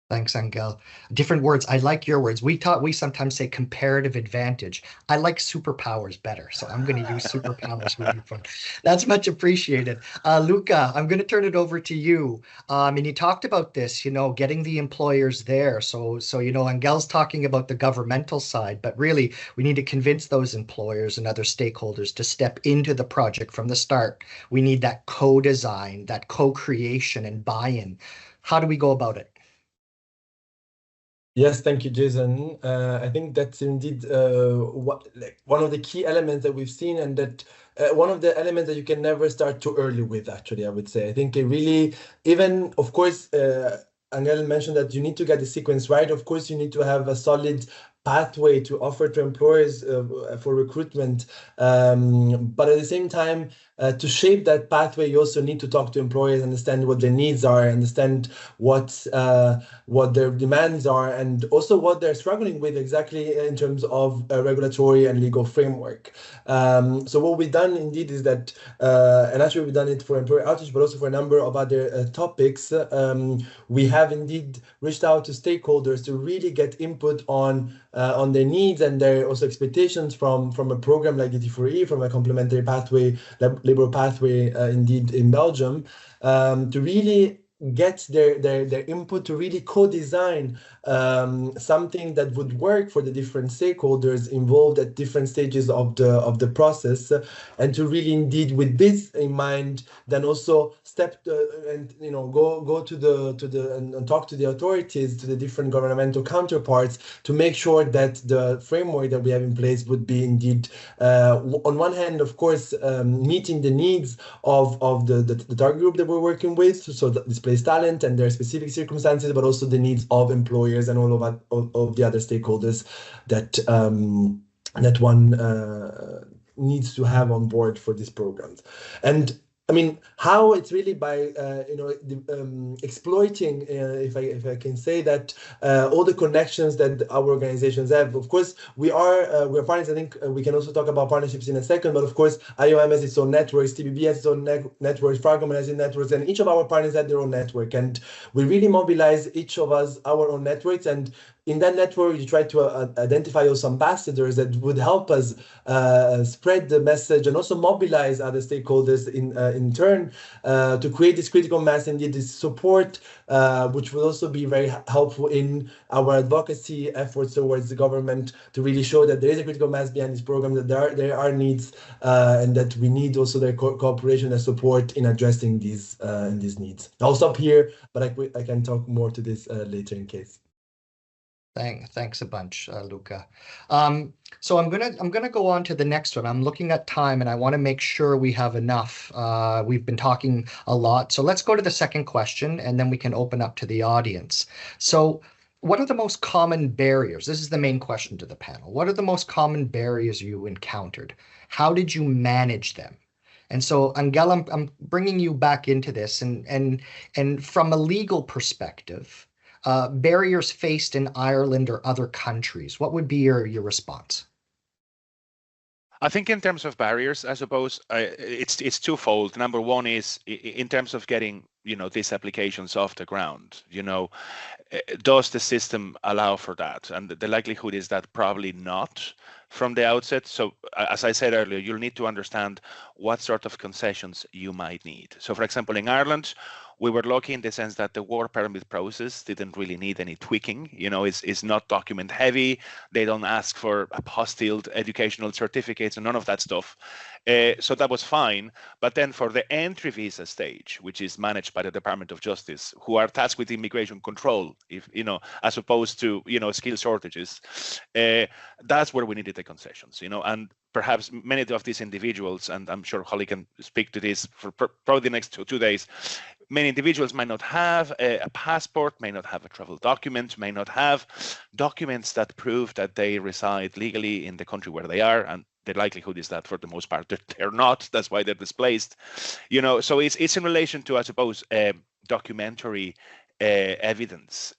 Thanks, Ángel. Different words. I like your words. We sometimes say comparative advantage. I like superpowers better, so I'm going to use superpowers with you. That's much appreciated. Luca, I'm going to turn it over to you. And you talked about this, you know, getting the employers there. So you know, Ángel's talking about the governmental side, but really we need to convince those employers and other stakeholders to step into the project from the start. We need that co-design, that co-creation and buy-in. How do we go about it? Yes, thank you, Jason. I think that's indeed one of the key elements that we've seen, and that one of the elements that you can never start too early with, actually, I would say. I think it really, even, of course, Ángel mentioned that you need to get the sequence right. Of course, you need to have a solid pathway to offer to employers for recruitment. But at the same time, to shape that pathway, you also need to talk to employers, understand what their needs are, understand what their demands are, and also what they're struggling with exactly in terms of a regulatory and legal framework. So what we've done indeed is that, and actually we've done it for employer outreach, but also for a number of other topics, we have indeed reached out to stakeholders to really get input on their needs and their also expectations from a program like DT4E, from a complementary pathway, labor pathway, indeed in Belgium, to really get their input to really co-design something that would work for the different stakeholders involved at different stages of the process, and to really indeed with this in mind, then also step and you know go to the and talk to the authorities, to the different governmental counterparts, to make sure that the framework that we have in place would be indeed on one hand, of course, meeting the needs of the target group that we're working with, so displaced talent and their specific circumstances, but also the needs of employers and all of the other stakeholders that that one needs to have on board for these programs. And I mean, how it's really by exploiting, if I can say that, all the connections that our organizations have. Of course, we're partners. I think we can also talk about partnerships in a second. But of course, IOM has its own networks, TBB has its own networks, Fragomen has its networks, and each of our partners have their own network. And we really mobilize each of us our own networks, and in that network, you try to identify those ambassadors that would help us spread the message and also mobilize other stakeholders in turn to create this critical mass, indeed this support, which will also be very helpful in our advocacy efforts towards the government to really show that there is a critical mass behind this program, that there are needs, and that we need also their cooperation and support in addressing these needs. I'll stop here, but I can talk more to this later in case. Thanks a bunch, Luca. So I'm gonna go on to the next one. I'm looking at time, and I want to make sure we have enough. We've been talking a lot, so let's go to the second question, and then we can open up to the audience. So, what are the most common barriers? This is the main question to the panel. What are the most common barriers you encountered? How did you manage them? And so, Ángel, I'm bringing you back into this, and from a legal perspective. Barriers faced in Ireland or other countries. What would be your response? I think in terms of barriers, I suppose it's twofold. Number one is in terms of getting these applications off the ground? Does the system allow for that? And the likelihood is that probably not from the outset. So as I said earlier, you'll need to understand what sort of concessions you might need. So for example, in Ireland, we were lucky in the sense that the work permit process didn't really need any tweaking. It's not document heavy. They don't ask for apostilled educational certificates and none of that stuff. So that was fine. But then for the entry visa stage, which is managed by the Department of Justice, who are tasked with immigration control, as opposed to, skill shortages, that's where we needed the concessions, and perhaps many of these individuals, and I'm sure Holly can speak to this for probably the next 2 days, many individuals might not have a passport, may not have a travel document, may not have documents that prove that they reside legally in the country where they are, and the likelihood is that for the most part they're not. That's why they're displaced. So it's in relation to, I suppose, documentary evidence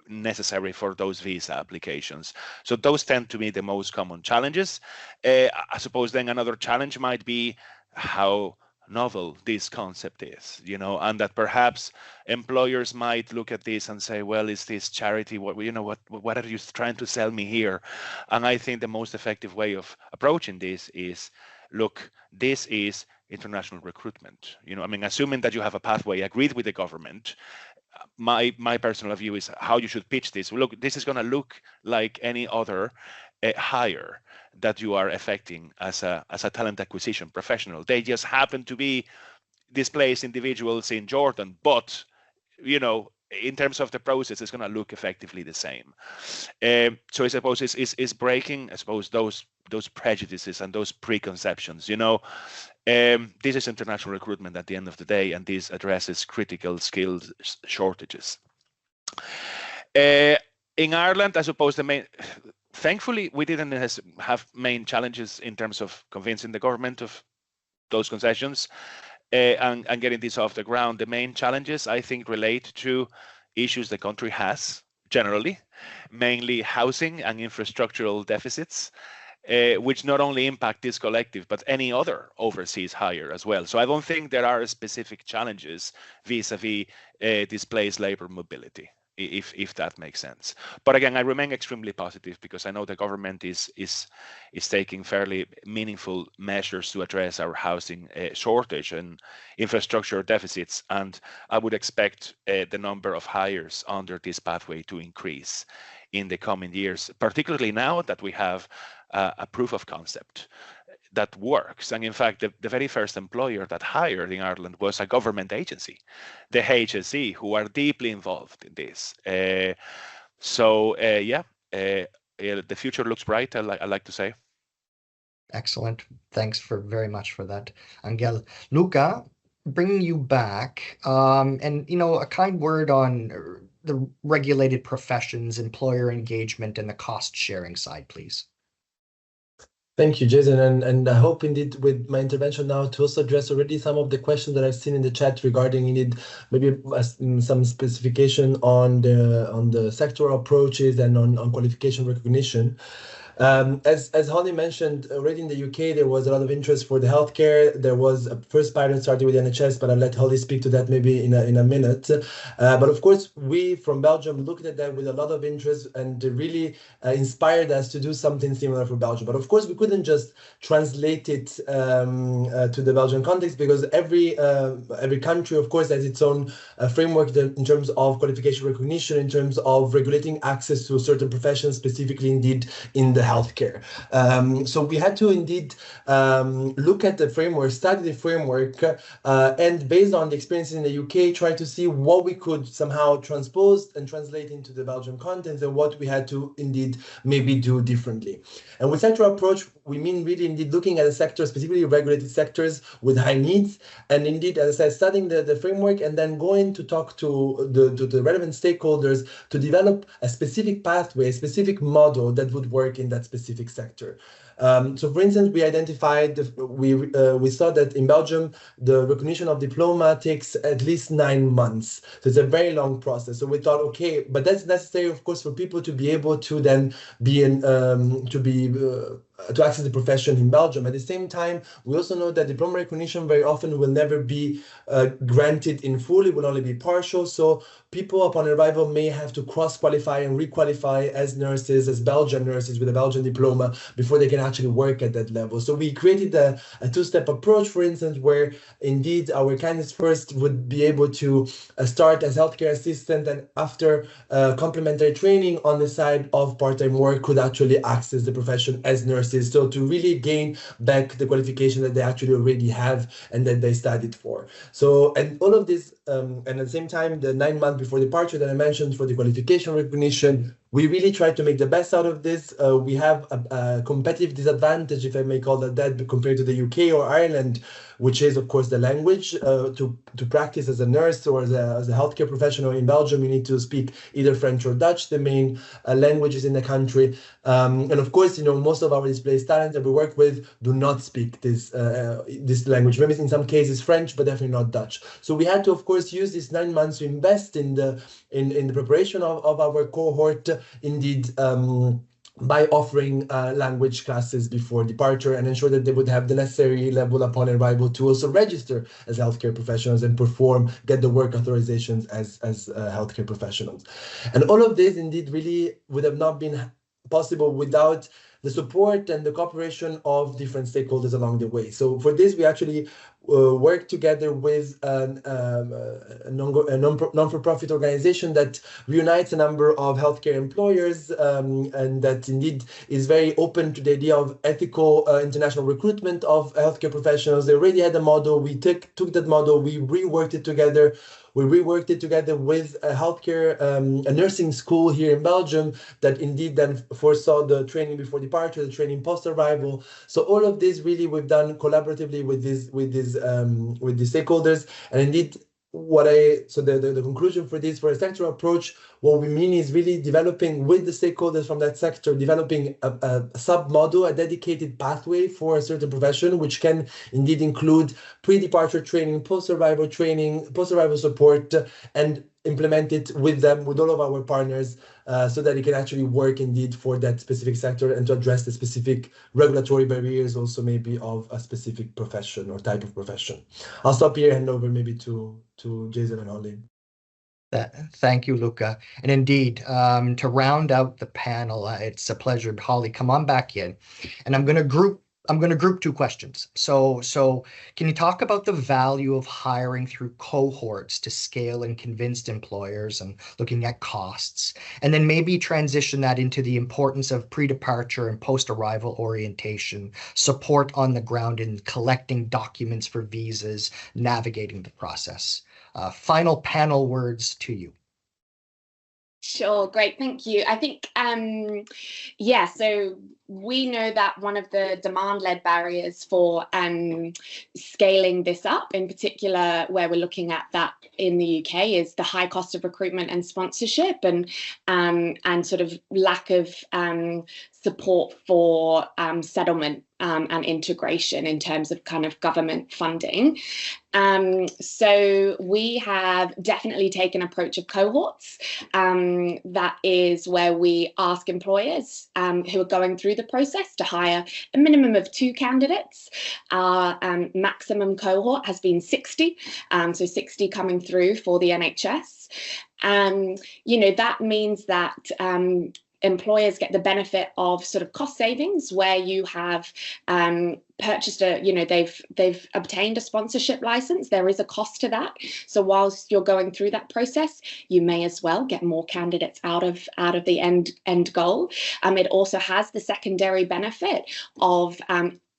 necessary for those visa applications. So those tend to be the most common challenges. I suppose then another challenge might be how novel this concept is, and that perhaps employers might look at this and say, well, is this charity? What are you trying to sell me here? And I think the most effective way of approaching this is, look, this is international recruitment. Assuming that you have a pathway agreed with the government, my personal view is how you should pitch this. Look, this is going to look like any other hire that you are effecting as a talent acquisition professional. They just happen to be displaced individuals in Jordan, but in terms of the process, it's going to look effectively the same. So I suppose it's breaking, I suppose, those prejudices and those preconceptions. This is international recruitment at the end of the day, and this addresses critical skills shortages. In Ireland, I suppose thankfully, we didn't have main challenges in terms of convincing the government of those concessions and getting this off the ground. The main challenges, I think, relate to issues the country has generally, mainly housing and infrastructural deficits, which not only impact this collective, but any other overseas hire as well. So I don't think there are specific challenges vis-a-vis displaced labor mobility, if that makes sense. But again, I remain extremely positive because I know the government is taking fairly meaningful measures to address our housing shortage and infrastructure deficits, and I would expect the number of hires under this pathway to increase in the coming years, particularly now that we have a proof of concept that works. And in fact, the very first employer that hired in Ireland was a government agency, the HSE, who are deeply involved in this. The future looks bright, I like to say. Excellent. Thanks very much for that, Ángel. Luca, bringing you back, and a kind word on the regulated professions, employer engagement, and the cost sharing side, please. Thank you, Jason, and I hope indeed with my intervention now to also address already some of the questions that I've seen in the chat regarding indeed maybe some specification on the sectoral approaches and on qualification recognition. As Holly mentioned, already in the UK, there was a lot of interest for the healthcare. There was a first pilot started with the NHS, but I'll let Holly speak to that maybe in a minute. But of course, we from Belgium looked at that with a lot of interest and really inspired us to do something similar for Belgium. But of course, we couldn't just translate it to the Belgian context because every country, of course, has its own framework in terms of qualification recognition, in terms of regulating access to certain professions, specifically indeed in the healthcare. So we had to indeed look at the framework, study the framework, and based on the experiences in the UK, try to see what we could somehow transpose and translate into the Belgian context and what we had to indeed maybe do differently. And with sectoral approach, we mean really indeed looking at a sector, specifically regulated sectors with high needs, and indeed, as I said, studying the framework and then going to talk to the relevant stakeholders to develop a specific pathway, a specific model that would work in that specific sector. So, for instance, we identified, we saw that in Belgium, the recognition of diploma takes at least 9 months. So it's a very long process. So we thought, okay, but that's necessary, of course, for people to be able to then be to access the profession in Belgium. At the same time, we also know that diploma recognition very often will never be granted in full. It will only be partial. So people upon arrival may have to cross-qualify and re-qualify as nurses, as Belgian nurses with a Belgian diploma before they can actually work at that level. So we created a two-step approach, for instance, where indeed our candidates first would be able to start as healthcare assistant, and after complementary training on the side of part-time work could actually access the profession as nurses. So to really gain back the qualification that they actually already have and that they studied for. So, and all of this, and at the same time, the 9 months before departure that I mentioned for the qualification recognition, we really try to make the best out of this. We have a competitive disadvantage, if I may call it that, compared to the UK or Ireland, which is, of course, the language. To practice as a nurse or as a healthcare professional in Belgium, you need to speak either French or Dutch, the main languages in the country. And of course, you know, most of our displaced talent that we work with do not speak this language. Maybe in some cases French, but definitely not Dutch. So we had to, of course, use these 9 months to invest in the preparation of our cohort, indeed, by offering language classes before departure and ensure that they would have the necessary level upon arrival to also register as healthcare professionals and get the work authorizations as healthcare professionals. And all of this indeed really would have not been possible without the support and the cooperation of different stakeholders along the way. So for this, we actually work together with a non-for-profit organization that reunites a number of healthcare employers, and that indeed is very open to the idea of ethical international recruitment of healthcare professionals. They already had a model. We took that model, we reworked it together. We reworked it together with a healthcare, a nursing school here in Belgium that indeed then foresaw the training before departure, the training post-arrival. So all of this really we've done collaboratively with these stakeholders, and indeed the conclusion for this, for a sectoral approach, what we mean is really developing with the stakeholders from that sector, developing a sub-model, a dedicated pathway for a certain profession, which can indeed include pre-departure training, post-arrival training, post-arrival support, and implement it with them, with all of our partners, so that it can actually work indeed for that specific sector and to address the specific regulatory barriers also maybe of a specific profession or type of profession. I'll stop here and hand over maybe to Jason and Holly. Thank you, Luca. And indeed, to round out the panel, it's a pleasure. Holly, come on back in, and I'm going to group 2 questions. So can you talk about the value of hiring through cohorts to scale and convince employers and looking at costs, and then maybe transition that into the importance of pre-departure and post-arrival orientation, support on the ground in collecting documents for visas, navigating the process. Final panel words to you. Sure, great, thank you. I think, so we know that one of the demand-led barriers for scaling this up, in particular where we're looking at that in the UK, is the high cost of recruitment and sponsorship, and sort of lack of support for settlement and integration in terms of kind of government funding. So we have definitely taken an approach of cohorts. That is where we ask employers who are going through the process to hire a minimum of 2 candidates. Our maximum cohort has been 60, so 60 coming through for the NHS. That means that employers get the benefit of sort of cost savings where you have purchased they've obtained a sponsorship license. There is a cost to that. So whilst you're going through that process, you may as well get more candidates out of the end goal. It also has the secondary benefit of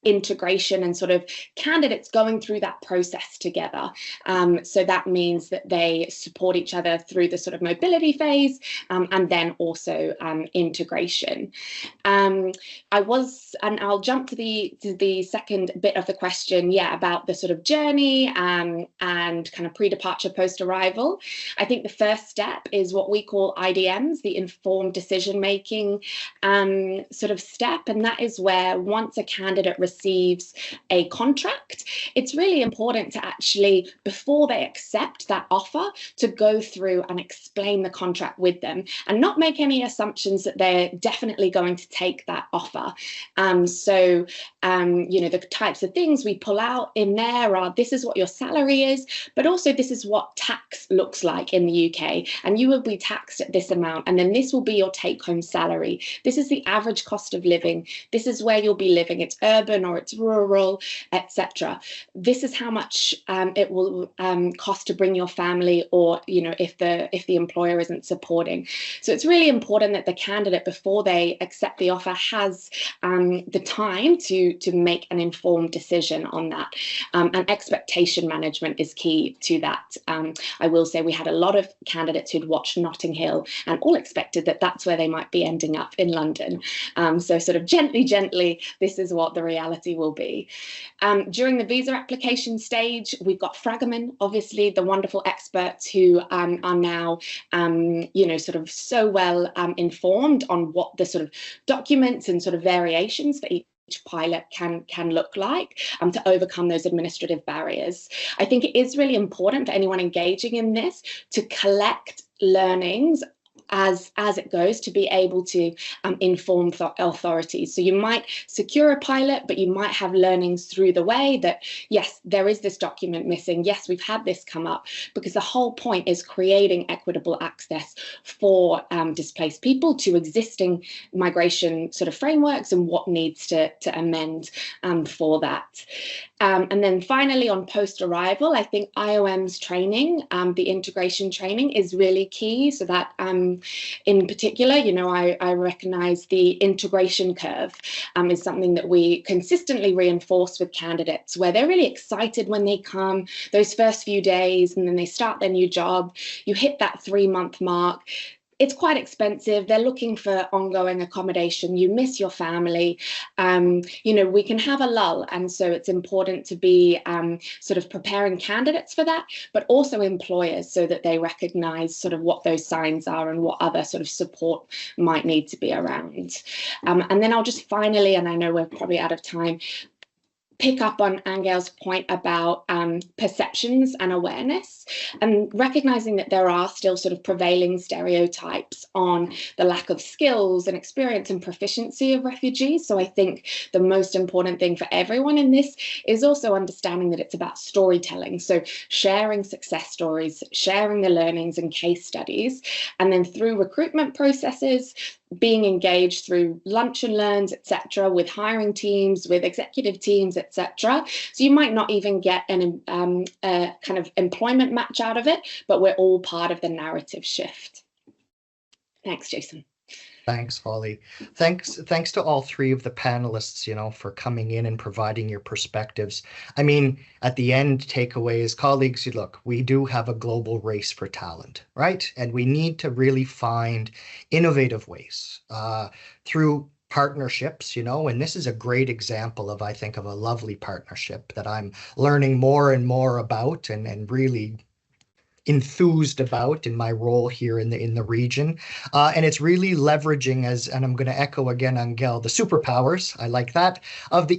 integration and sort of candidates going through that process together. So that means that they support each other through the sort of mobility phase, and then also integration. I'll jump to the second bit of the question, about the sort of journey and kind of pre-departure, post-arrival. I think the first step is what we call IDMs, the informed decision-making sort of step, and that is where once a candidate receives a contract, it's really important to actually, before they accept that offer, to go through and explain the contract with them and not make any assumptions that they're definitely going to take that offer. You know, the types of things we pull out in there are, this is what your salary is, but also this is what tax looks like in the UK, and you will be taxed at this amount, and then this will be your take-home salary. This is the average cost of living. This is where you'll be living. It's urban or it's rural, etc. This is how much it will cost to bring your family, or, you know, if the employer isn't supporting. So it's really important that the candidate, before they accept the offer, has the time to make an informed decision on that. And expectation management is key to that. I will say we had a lot of candidates who'd watched Notting Hill and all expected that that's where they might be ending up in London. So sort of gently, this is what the reality will be. During the visa application stage, we've got Fragomen, obviously the wonderful experts who are now, you know, sort of so well informed on what the sort of documents and sort of variations for each pilot can look like to overcome those administrative barriers. I think it is really important for anyone engaging in this to collect learnings as it goes, to be able to inform authorities. So you might secure a pilot, but you might have learnings through the way that, yes, there is this document missing. Yes, we've had this come up, because the whole point is creating equitable access for displaced people to existing migration sort of frameworks and what needs to amend for that. And then finally, on post-arrival, I think IOM's training, the integration training, is really key. So that in particular, you know, I recognise the integration curve is something that we consistently reinforce with candidates, where they're really excited when they come those first few days, and then they start their new job. You hit that 3-month mark. It's quite expensive. They're looking for ongoing accommodation. You miss your family. You know, we can have a lull. And so it's important to be sort of preparing candidates for that, but also employers, so that they recognise sort of what those signs are and what other sort of support might need to be around. And then I'll just finally, and I know we're probably out of time, pick up on Angel's point about perceptions and awareness, and recognizing that there are still sort of prevailing stereotypes on the lack of skills and experience and proficiency of refugees. So I think the most important thing for everyone in this is also understanding that it's about storytelling. So sharing success stories, sharing the learnings and case studies, and then through recruitment processes, being engaged through lunch and learns, etc., with hiring teams, with executive teams, etc. So you might not even get an kind of employment match out of it, but we're all part of the narrative shift. Thanks, Jason. Thanks, Holly. Thanks to all three of the panelists, you know, for coming in and providing your perspectives. I mean, at the end, takeaways, colleagues, look, we do have a global race for talent, right? And we need to really find innovative ways through partnerships, you know, and this is a great example of, I think, of a lovely partnership that I'm learning more and more about and really enthused about in my role here in the region, and it's really leveraging, and I'm going to echo again, Ángel, the superpowers. I like that of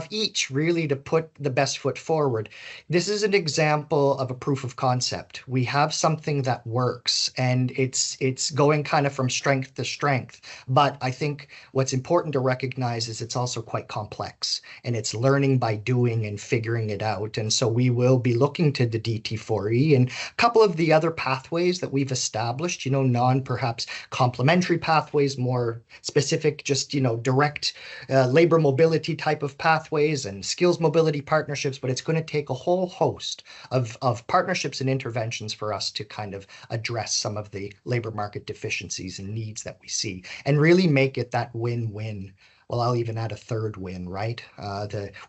each really to put the best foot forward. This is an example of a proof of concept. We have something that works, and it's going kind of from strength to strength. But I think what's important to recognize is it's also quite complex, and it's learning by doing and figuring it out. And so we will be looking to the DT4E and a couple of the other pathways that we've established, you know, perhaps complementary pathways, more specific, just, you know, direct labor mobility type of pathways and skills mobility partnerships. But it's going to take a whole host of partnerships and interventions for us to kind of address some of the labor market deficiencies and needs that we see and really make it that win-win. Well, I'll even add a third win, right?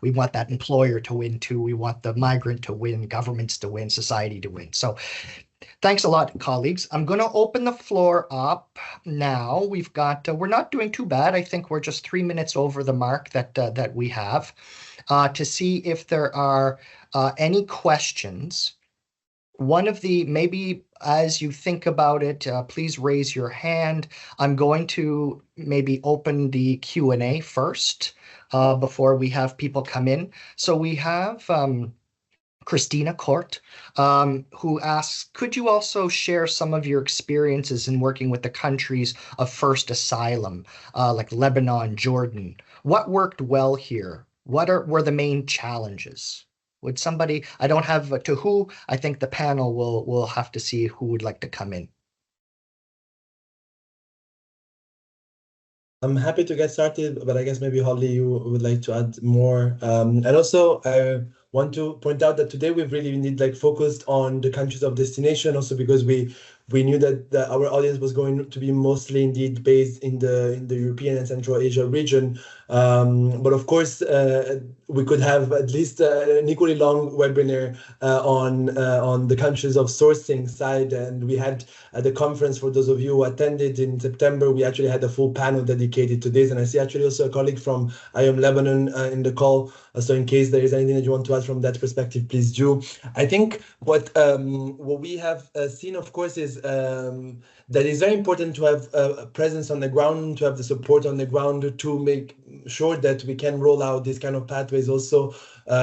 We want that employer to win too. We want the migrant to win, governments to win, society to win. So thanks a lot, colleagues. I'm going to open the floor up now. We've got, we're not doing too bad. I think we're just 3 minutes over the mark that we have to see if there are any questions. One of the, maybe as you think about it, please raise your hand. I'm going to maybe open the Q&A first before we have people come in. So we have Christina Court, who asks, could you also share some of your experiences in working with the countries of first asylum, like Lebanon, Jordan? What worked well here? What were the main challenges? Would somebody, I don't have to who, I think the panel will have to see who would like to come in. I'm happy to get started, but I guess maybe Holly, you would like to add more. And also, I want to point out that today we've really indeed like focused on the countries of destination, also because we knew that our audience was going to be mostly indeed based in the European and Central Asia region. But of course, we could have at least an equally long webinar on the countries of sourcing side. And we had at the conference, for those of you who attended in September, we actually had a full panel dedicated to this. And I see actually also a colleague from IOM Lebanon in the call. So in case there is anything that you want to add from that perspective, please do. I think what we have seen, of course, is that it's very important to have a presence on the ground, to have the support on the ground to make sure that we can roll out these kind of pathways also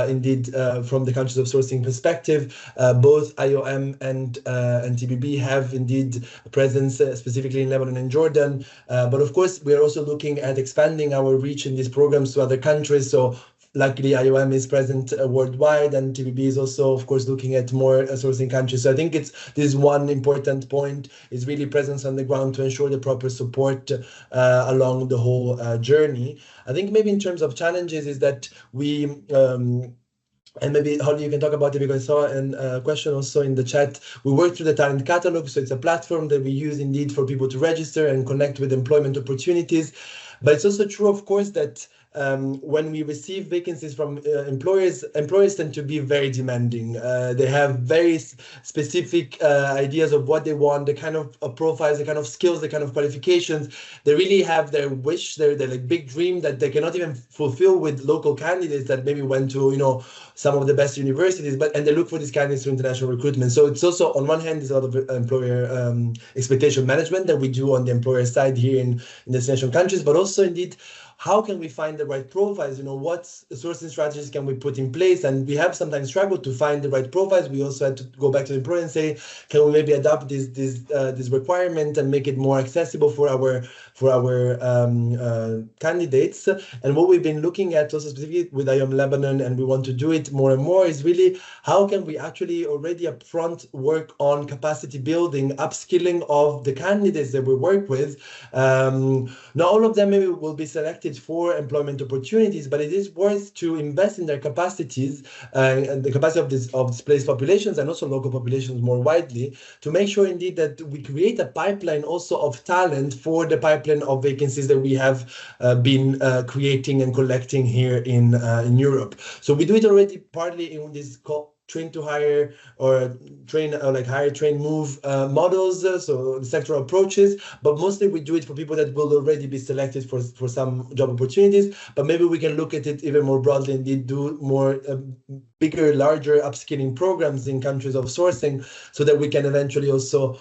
indeed from the countries of sourcing perspective. Both IOM and TBB have indeed a presence specifically in Lebanon and Jordan. But of course, we are also looking at expanding our reach in these programs to other countries. So luckily, IOM is present worldwide, and TBB is also, of course, looking at more sourcing countries. So I think this one important point is really presence on the ground to ensure the proper support along the whole journey. I think maybe in terms of challenges is that we and maybe Holly, you can talk about it because I saw a question also in the chat. We work through the talent catalog, so it's a platform that we use indeed for people to register and connect with employment opportunities. But it's also true, of course, that when we receive vacancies from employers tend to be very demanding. They have very specific ideas of what they want, the kind of profiles, the kind of skills, the kind of qualifications. They really have their wish, their like big dream that they cannot even fulfill with local candidates that maybe went to some of the best universities, and they look for these candidates through international recruitment. So it's also, on one hand, there's a lot of employer expectation management that we do on the employer side here in destination countries, but also indeed, how can we find the right profiles? What sourcing strategies can we put in place? And we have sometimes struggled to find the right profiles. We also had to go back to the employer and say, can we maybe adapt this requirement and make it more accessible for our candidates? And what we've been looking at also specifically with IOM Lebanon, and we want to do it more and more, is really how can we actually already upfront work on capacity building, upskilling of the candidates that we work with. Not all of them maybe will be selected for employment opportunities, but it is worth to invest in their capacities and the capacity of displaced populations and also local populations more widely, to make sure indeed that we create a pipeline also of talent for the pipeline of vacancies that we have been creating and collecting here in Europe. So we do it already partly in this train to hire or hire, train, move models, so sectoral approaches, but mostly we do it for people that will already be selected for some job opportunities. But maybe we can look at it even more broadly and do more bigger, larger upskilling programs in countries of sourcing, so that we can eventually also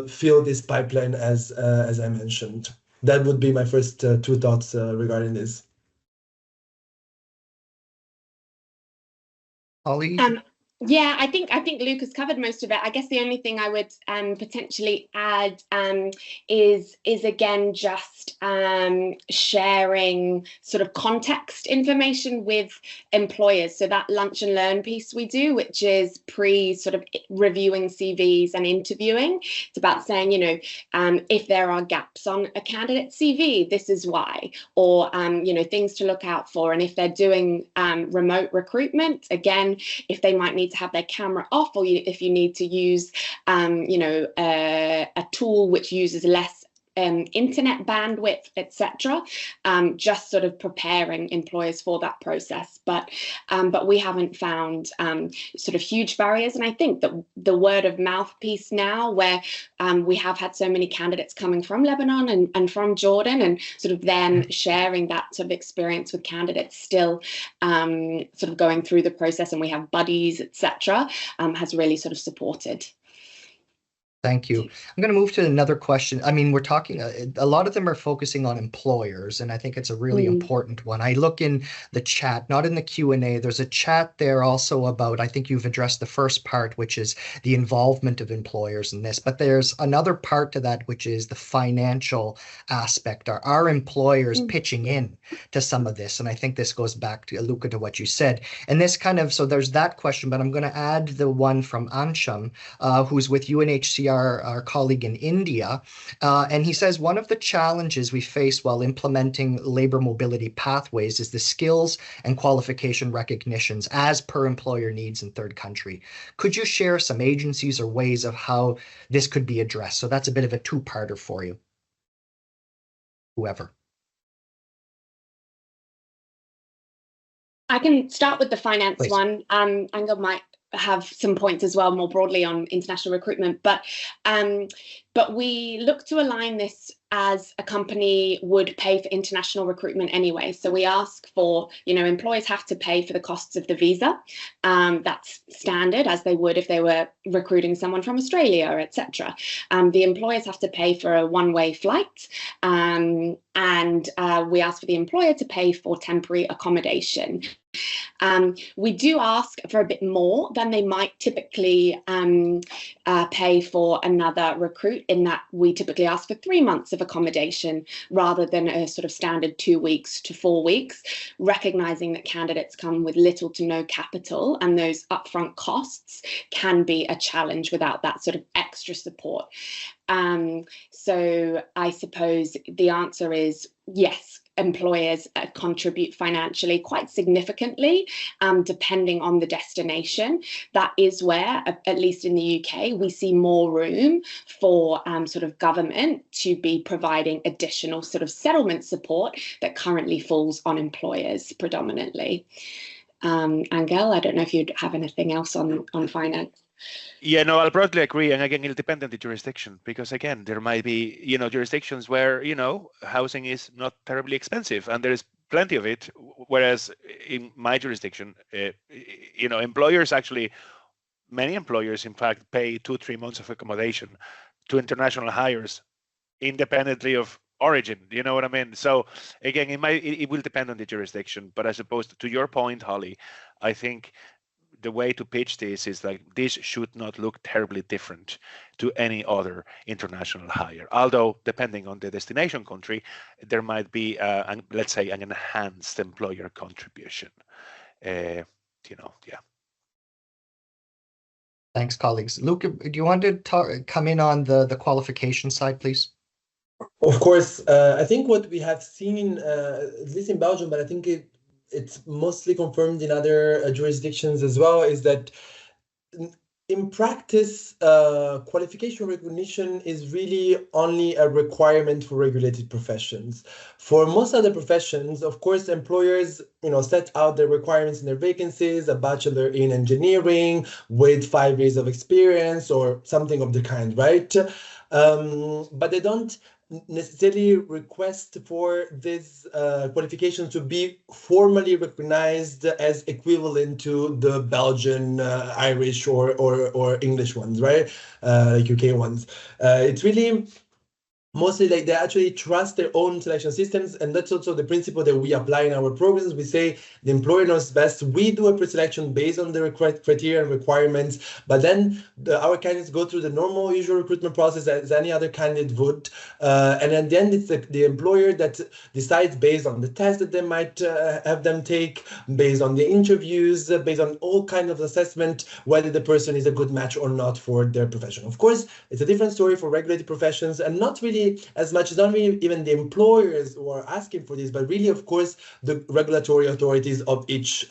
fill this pipeline as I mentioned. That would be my first two thoughts regarding this. Holly? Yeah, I think Luca's covered most of it. I guess the only thing I would potentially add is again just sharing sort of context information with employers. So that lunch and learn piece we do, which is sort of reviewing CVs and interviewing. It's about saying, if there are gaps on a candidate's CV, this is why, or things to look out for. And if they're doing remote recruitment, again, if they might need to have their camera off, or if you need to use a tool which uses less internet bandwidth, etc. Just sort of preparing employers for that process. But we haven't found sort of huge barriers. And I think that the word of mouth piece now, where we have had so many candidates coming from Lebanon and from Jordan, and sort of them sharing that sort of experience with candidates still sort of going through the process, and we have buddies, etc., has really sort of supported. Thank you. I'm going to move to another question. I mean, we're talking, a lot of them are focusing on employers, and I think it's a really important one. I look in the chat, not in the Q&A. There's a chat there also about, I think you've addressed the first part, which is the involvement of employers in this. But there's another part to that, which is the financial aspect. Are our employers pitching in to some of this? And I think this goes back to, Luca, to what you said. And this kind of, so there's that question, but I'm going to add the one from Ansham, who's with UNHCR, our colleague in India. And he says, one of the challenges we face while implementing labor mobility pathways is the skills and qualification recognitions as per employer needs in third country. Could you share some agencies or ways of how this could be addressed? So that's a bit of a two-parter for you. Whoever. I can start with the finance one. Ángel might have some points as well more broadly on international recruitment, but we look to align this as a company would pay for international recruitment anyway. So we ask for, employers have to pay for the costs of the visa. That's standard, as they would if they were recruiting someone from Australia, etc. The employers have to pay for a one-way flight, and we ask for the employer to pay for temporary accommodation. We do ask for a bit more than they might typically pay for another recruit, in that we typically ask for 3 months of accommodation rather than a sort of standard 2 weeks to 4 weeks, recognizing that candidates come with little to no capital, and those upfront costs can be a challenge without that sort of extra support. So I suppose the answer is yes. Employers contribute financially quite significantly, depending on the destination. That is where, at least in the UK, we see more room for sort of government to be providing additional sort of settlement support that currently falls on employers predominantly. Ángel, I don't know if you'd have anything else on finance. Yeah, no, I'll broadly agree. And again, it'll depend on the jurisdiction, because again, there might be, jurisdictions where, housing is not terribly expensive and there is plenty of it. Whereas in my jurisdiction, employers actually, many employers, in fact, pay 2-3 months of accommodation to international hires independently of origin. You know what I mean? So again, it will depend on the jurisdiction. But I suppose, to your point, Holly, I think the way to pitch this is like, this should not look terribly different to any other international hire. Although, depending on the destination country, there might be, let's say, an enhanced employer contribution. Yeah. Thanks, colleagues. Luca, do you want to come in on the qualification side, please? Of course. I think what we have seen, at least in Belgium, but I think it's mostly confirmed in other jurisdictions as well, is that in practice, qualification recognition is really only a requirement for regulated professions. For most other professions, of course, employers, set out their requirements in their vacancies, a bachelor in engineering with 5 years of experience or something of the kind, right? But they don't necessarily request for this qualification to be formally recognized as equivalent to the Belgian, Irish or English ones, right? Like UK ones. It's really mostly like they actually trust their own selection systems, and that's also the principle that we apply in our programs. We say the employer knows best. We do a pre-selection based on the criteria and requirements, but then our candidates go through the normal usual recruitment process as any other candidate would, and at the end it's the employer that decides based on the test that they might have them take, based on the interviews, based on all kinds of assessment, whether the person is a good match or not for their profession. Of course, it's a different story for regulated professions, and not really as much as not really even the employers who are asking for this, but really, of course, the regulatory authorities of each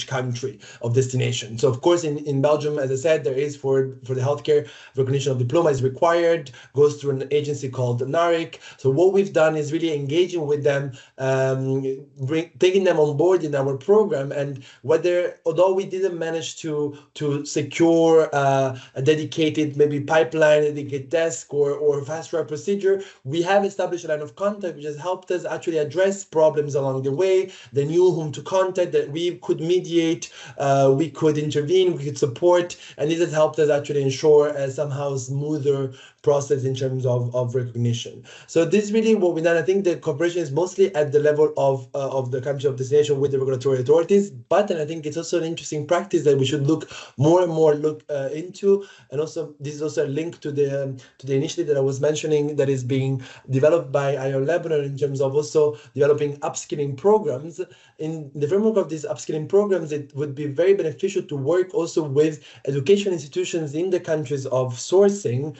country of destination. So, of course, in Belgium, as I said, there is for the healthcare, recognition of diploma is required, goes through an agency called NARIC. So what we've done is really engaging with them, taking them on board in our program, and although we didn't manage to secure a dedicated maybe pipeline, a dedicated desk or fast track procedure, here, we have established a line of contact, which has helped us actually address problems along the way. They knew whom to contact, that we could mediate, we could intervene, we could support, and this has helped us actually ensure a somehow smoother process in terms of recognition. So this is really what we've done. I think the cooperation is mostly at the level of the country of destination with the regulatory authorities, but and I think it's also an interesting practice that we should look more and more into. And also this is also a link to the initiative that I was mentioning that is being developed by IOM Lebanon in terms of also developing upskilling programs. In the framework of these upskilling programs, it would be very beneficial to work also with education institutions in the countries of sourcing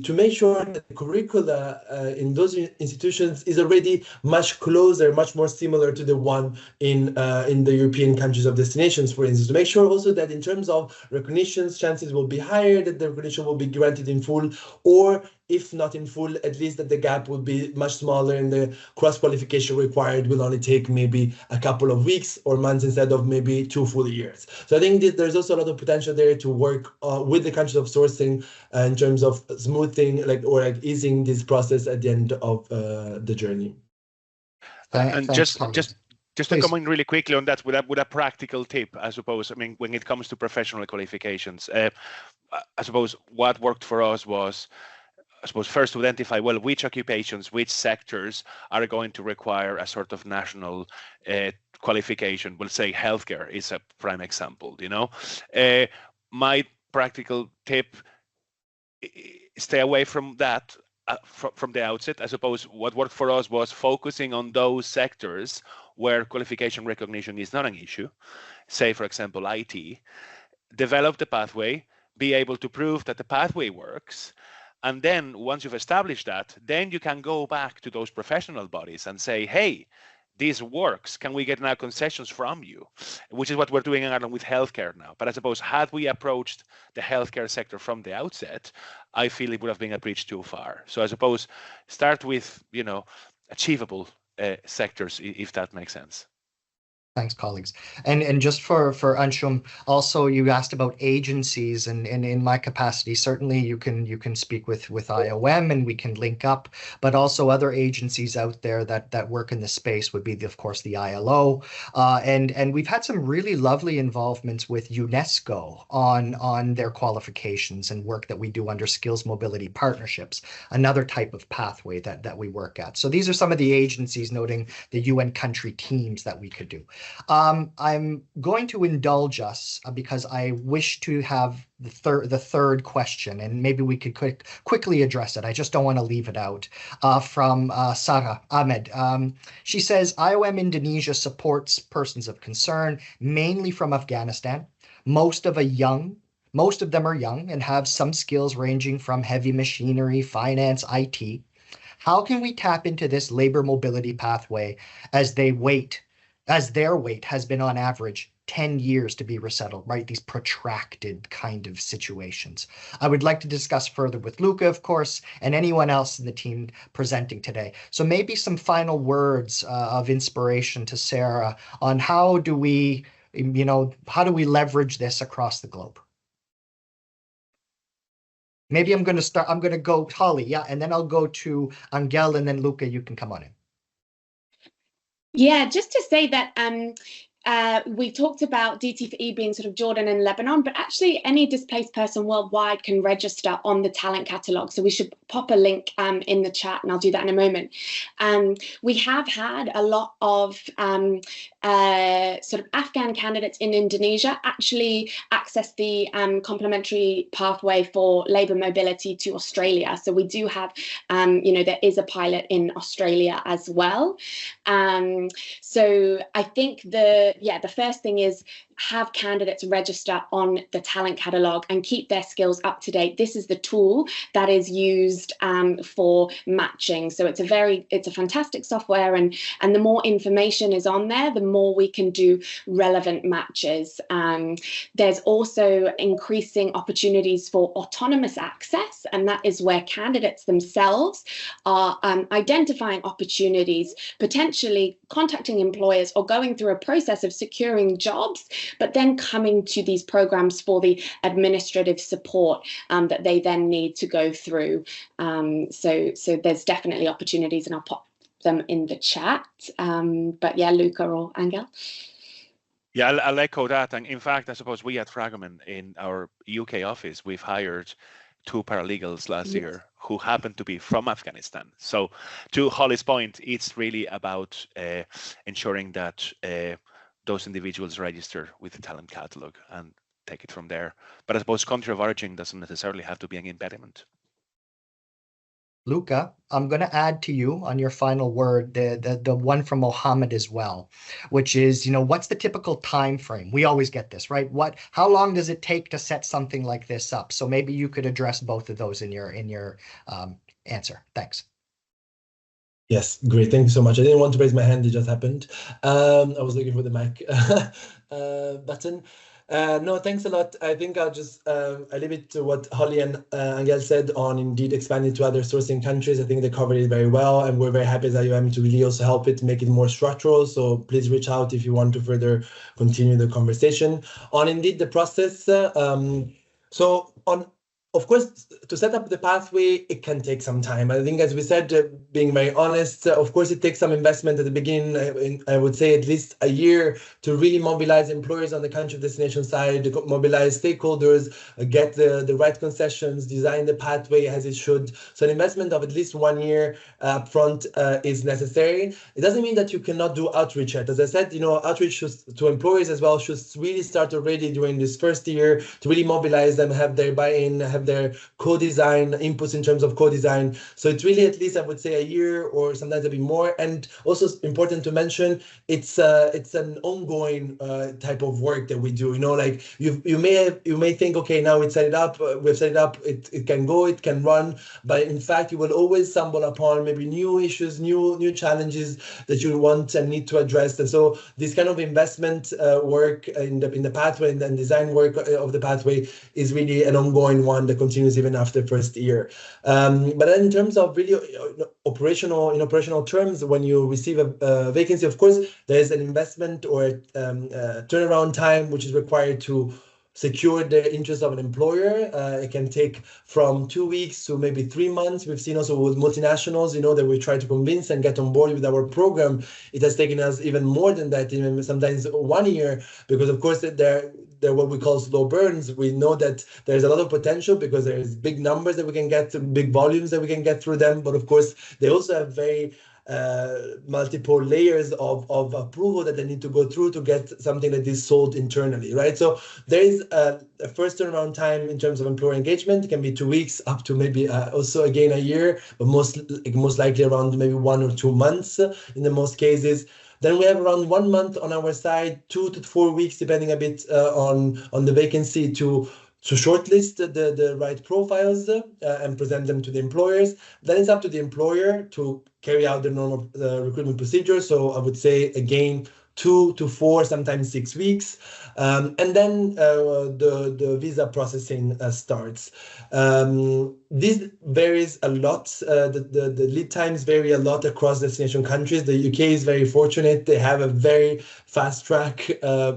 to make sure that the curricula in those institutions is already much closer, much more similar to the one in the European countries of destinations, for instance, to make sure also that in terms of recognitions, chances will be higher that the recognition will be granted in full, or if not in full, at least that the gap will be much smaller and the cross-qualification required will only take maybe a couple of weeks or months instead of maybe 2 full years. So I think that there's also a lot of potential there to work with the countries of sourcing in terms of smoothing or easing this process at the end of the journey. And just to comment really quickly on that with a practical tip, I suppose. I mean, when it comes to professional qualifications, I suppose what worked for us was, I suppose, first to identify, well, which occupations, which sectors are going to require a sort of national qualification. We'll say healthcare is a prime example, you know. My practical tip, stay away from that from the outset. I suppose what worked for us was focusing on those sectors where qualification recognition is not an issue. Say, for example, IT. Develop the pathway, be able to prove that the pathway works. And then once you've established that, then you can go back to those professional bodies and say, hey, this works. Can we get now concessions from you? Which is what we're doing in Ireland with healthcare now. But I suppose had we approached the healthcare sector from the outset, I feel it would have been a bridge too far. So I suppose start with, you know, achievable sectors, if that makes sense. Thanks, colleagues. And just for Anshum, also you asked about agencies, and in my capacity, certainly you can speak with IOM and we can link up, but also other agencies out there that work in the space would be, of course, the ILO. And we've had some really lovely involvements with UNESCO on their qualifications and work that we do under skills mobility partnerships, another type of pathway that we work at. So these are some of the agencies, noting the UN country teams that we could do. I'm going to indulge us because I wish to have the third question, and maybe we could quickly address it. I just don't want to leave it out. From Sarah Ahmed. She says, IOM Indonesia supports persons of concern, mainly from Afghanistan. Most of them are young and have some skills ranging from heavy machinery, finance, IT. How can we tap into this labor mobility pathway as their wait has been on average 10 years to be resettled, right? These protracted kind of situations. I would like to discuss further with Luca, of course, and anyone else in the team presenting today. So maybe some final words of inspiration to Sarah on how do we leverage this across the globe? Maybe I'm going to go Holly, yeah, and then I'll go to Ángel, and then Luca, you can come on in. Yeah, just to say that we talked about DT4E being sort of Jordan and Lebanon, but actually any displaced person worldwide can register on the talent catalogue. So we should pop a link in the chat, and I'll do that in a moment. We have had a lot of sort of Afghan candidates in Indonesia actually access the complementary pathway for labour mobility to Australia. So we do have, there is a pilot in Australia as well. So I think the first thing is have candidates register on the talent catalogue and keep their skills up to date. This is the tool that is used for matching. So it's a fantastic software, and the more information is on there, the more we can do relevant matches. There's also increasing opportunities for autonomous access, and that is where candidates themselves are identifying opportunities, potentially contacting employers or going through a process of securing jobs but then coming to these programs for the administrative support that they then need to go through. So there's definitely opportunities, and I'll pop them in the chat. But yeah, Luca or Ángel. Yeah, I'll echo that. And in fact, I suppose we at Fragomen in our UK office, we've hired 2 paralegals last year who happen to be from Afghanistan. So to Holly's point, it's really about ensuring that those individuals register with the talent catalog and take it from there. But I suppose country of origin doesn't necessarily have to be an impediment. Luca, I'm going to add to you on your final word, the one from Mohammed as well, which is, what's the typical time frame? We always get this, right? How long does it take to set something like this up? So maybe you could address both of those in your answer. Thanks. Yes, great. Thank you so much. I didn't want to raise my hand. It just happened. I was looking for the mic button. No, thanks a lot. I think I'll just I leave it to what Holly and Ángel said on indeed expanding to other sourcing countries. I think they covered it very well, and we're very happy as IOM to really also help it make it more structural. So please reach out if you want to further continue the conversation on indeed the process. Of course, to set up the pathway, it can take some time. I think, as we said, being very honest, of course, it takes some investment at the beginning. I would say at least a year to really mobilize employers on the country of destination side, mobilize stakeholders, get the right concessions, design the pathway as it should. So an investment of at least 1 year upfront is necessary. It doesn't mean that you cannot do outreach yet. As I said, outreach to employers as well should really start already during this first year to really mobilize them, have their buy-in, have their co-design inputs in terms of co-design. So it's really at least, I would say, a year or sometimes a bit more. And also important to mention, it's an ongoing type of work that we do. Like you may think, okay, now we've set it up, it can go, it can run, but in fact you will always stumble upon maybe new issues, new challenges that you want and need to address. And so this kind of investment work in the pathway and design work of the pathway is really an ongoing one that continues even after the first year. But then in terms of really operational terms, when you receive a vacancy, of course, there is an investment or turnaround time which is required to secure the interest of an employer. It can take from 2 weeks to maybe 3 months. We've seen also with multinationals, that we try to convince and get on board with our program. It has taken us even more than that, even sometimes 1 year, because of course they're what we call slow burns. We know that there's a lot of potential because there's big numbers that we can get, big volumes that we can get through them. But of course, they also have very multiple layers of approval that they need to go through to get something that is sold internally, right? So there is a first turnaround time in terms of employer engagement. It can be 2 weeks up to maybe also again a year, but most likely around maybe 1 or 2 months in the most cases. Then we have around 1 month on our side, 2 to 4 weeks, depending a bit on the vacancy to shortlist the right profiles and present them to the employers. Then it's up to the employer to carry out the normal recruitment procedure. So I would say, again, 2 to 4, sometimes 6 weeks. And then the visa processing starts. This varies a lot. The lead times vary a lot across destination countries. The UK is very fortunate. They have a very fast track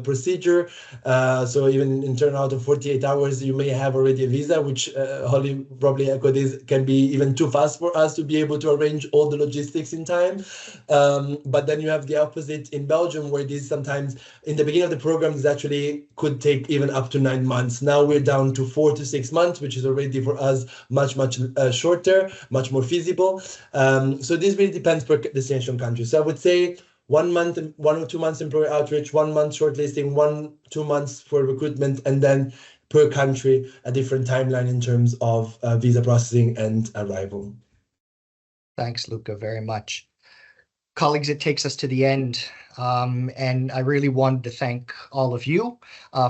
procedure. So even in turnaround of 48 hours, you may have already a visa, which Holly probably echoed this, can be even too fast for us to be able to arrange all the logistics in time. But then you have the opposite in Belgium, where this sometimes in the beginning of the program is actually could take even up to 9 months. Now we're down to 4 to 6 months, which is already for us much shorter, much more feasible. So this really depends per destination country. So I would say 1 month, 1 or 2 months employer outreach, 1 month shortlisting, 1-2 months for recruitment, and then per country a different timeline in terms of visa processing and arrival. Thanks, Luca, very much. Colleagues, it takes us to the end. And I really wanted to thank all of you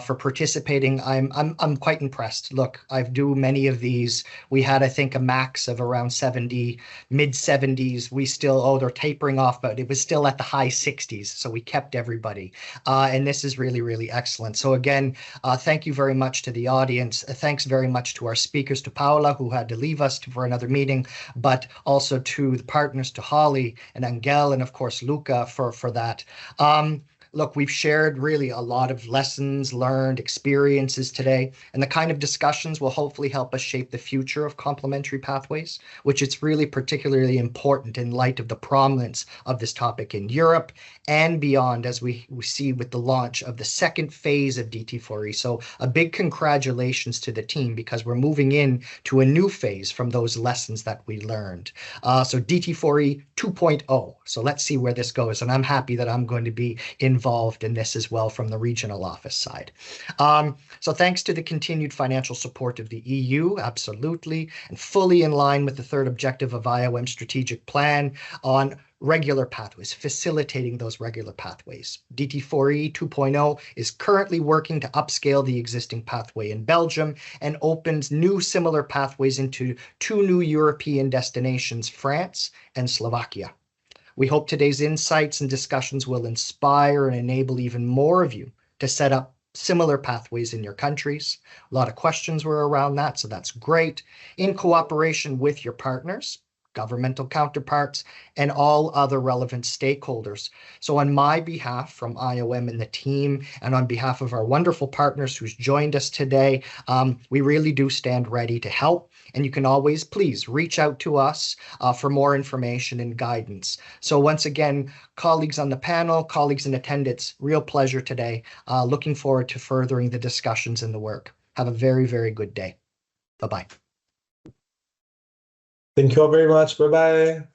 for participating. I'm quite impressed. Look, I've do many of these. We had, I think, a max of around 70, mid 70s. We still, they're tapering off, but it was still at the high 60s. So we kept everybody. And this is really, really excellent. So again, thank you very much to the audience. Thanks very much to our speakers, to Paola, who had to leave us for another meeting, but also to the partners, to Holly and Ángel, and of course, Luca for that. look, we've shared really a lot of lessons learned, experiences today, and the kind of discussions will hopefully help us shape the future of complementary pathways, which is really particularly important in light of the prominence of this topic in Europe and beyond, as we see with the launch of the second phase of DT4E. So a big congratulations to the team, because we're moving in to a new phase from those lessons that we learned. So DT4E 2.0. So let's see where this goes. And I'm happy that I'm going to be involved in this as well from the regional office side. So thanks to the continued financial support of the EU, absolutely, and fully in line with the third objective of IOM strategic plan on regular pathways, facilitating those regular pathways. DT4E 2.0 is currently working to upscale the existing pathway in Belgium and opens new similar pathways into 2 new European destinations, France and Slovakia. We hope today's insights and discussions will inspire and enable even more of you to set up similar pathways in your countries. A lot of questions were around that, so that's great. In cooperation with your partners, governmental counterparts, and all other relevant stakeholders. So on my behalf, from IOM and the team, and on behalf of our wonderful partners who's joined us today, we really do stand ready to help. And you can always, please, reach out to us for more information and guidance. So once again, colleagues on the panel, colleagues in attendance, real pleasure today. Looking forward to furthering the discussions and the work. Have a very, very good day. Bye-bye. Thank you all very much. Bye-bye.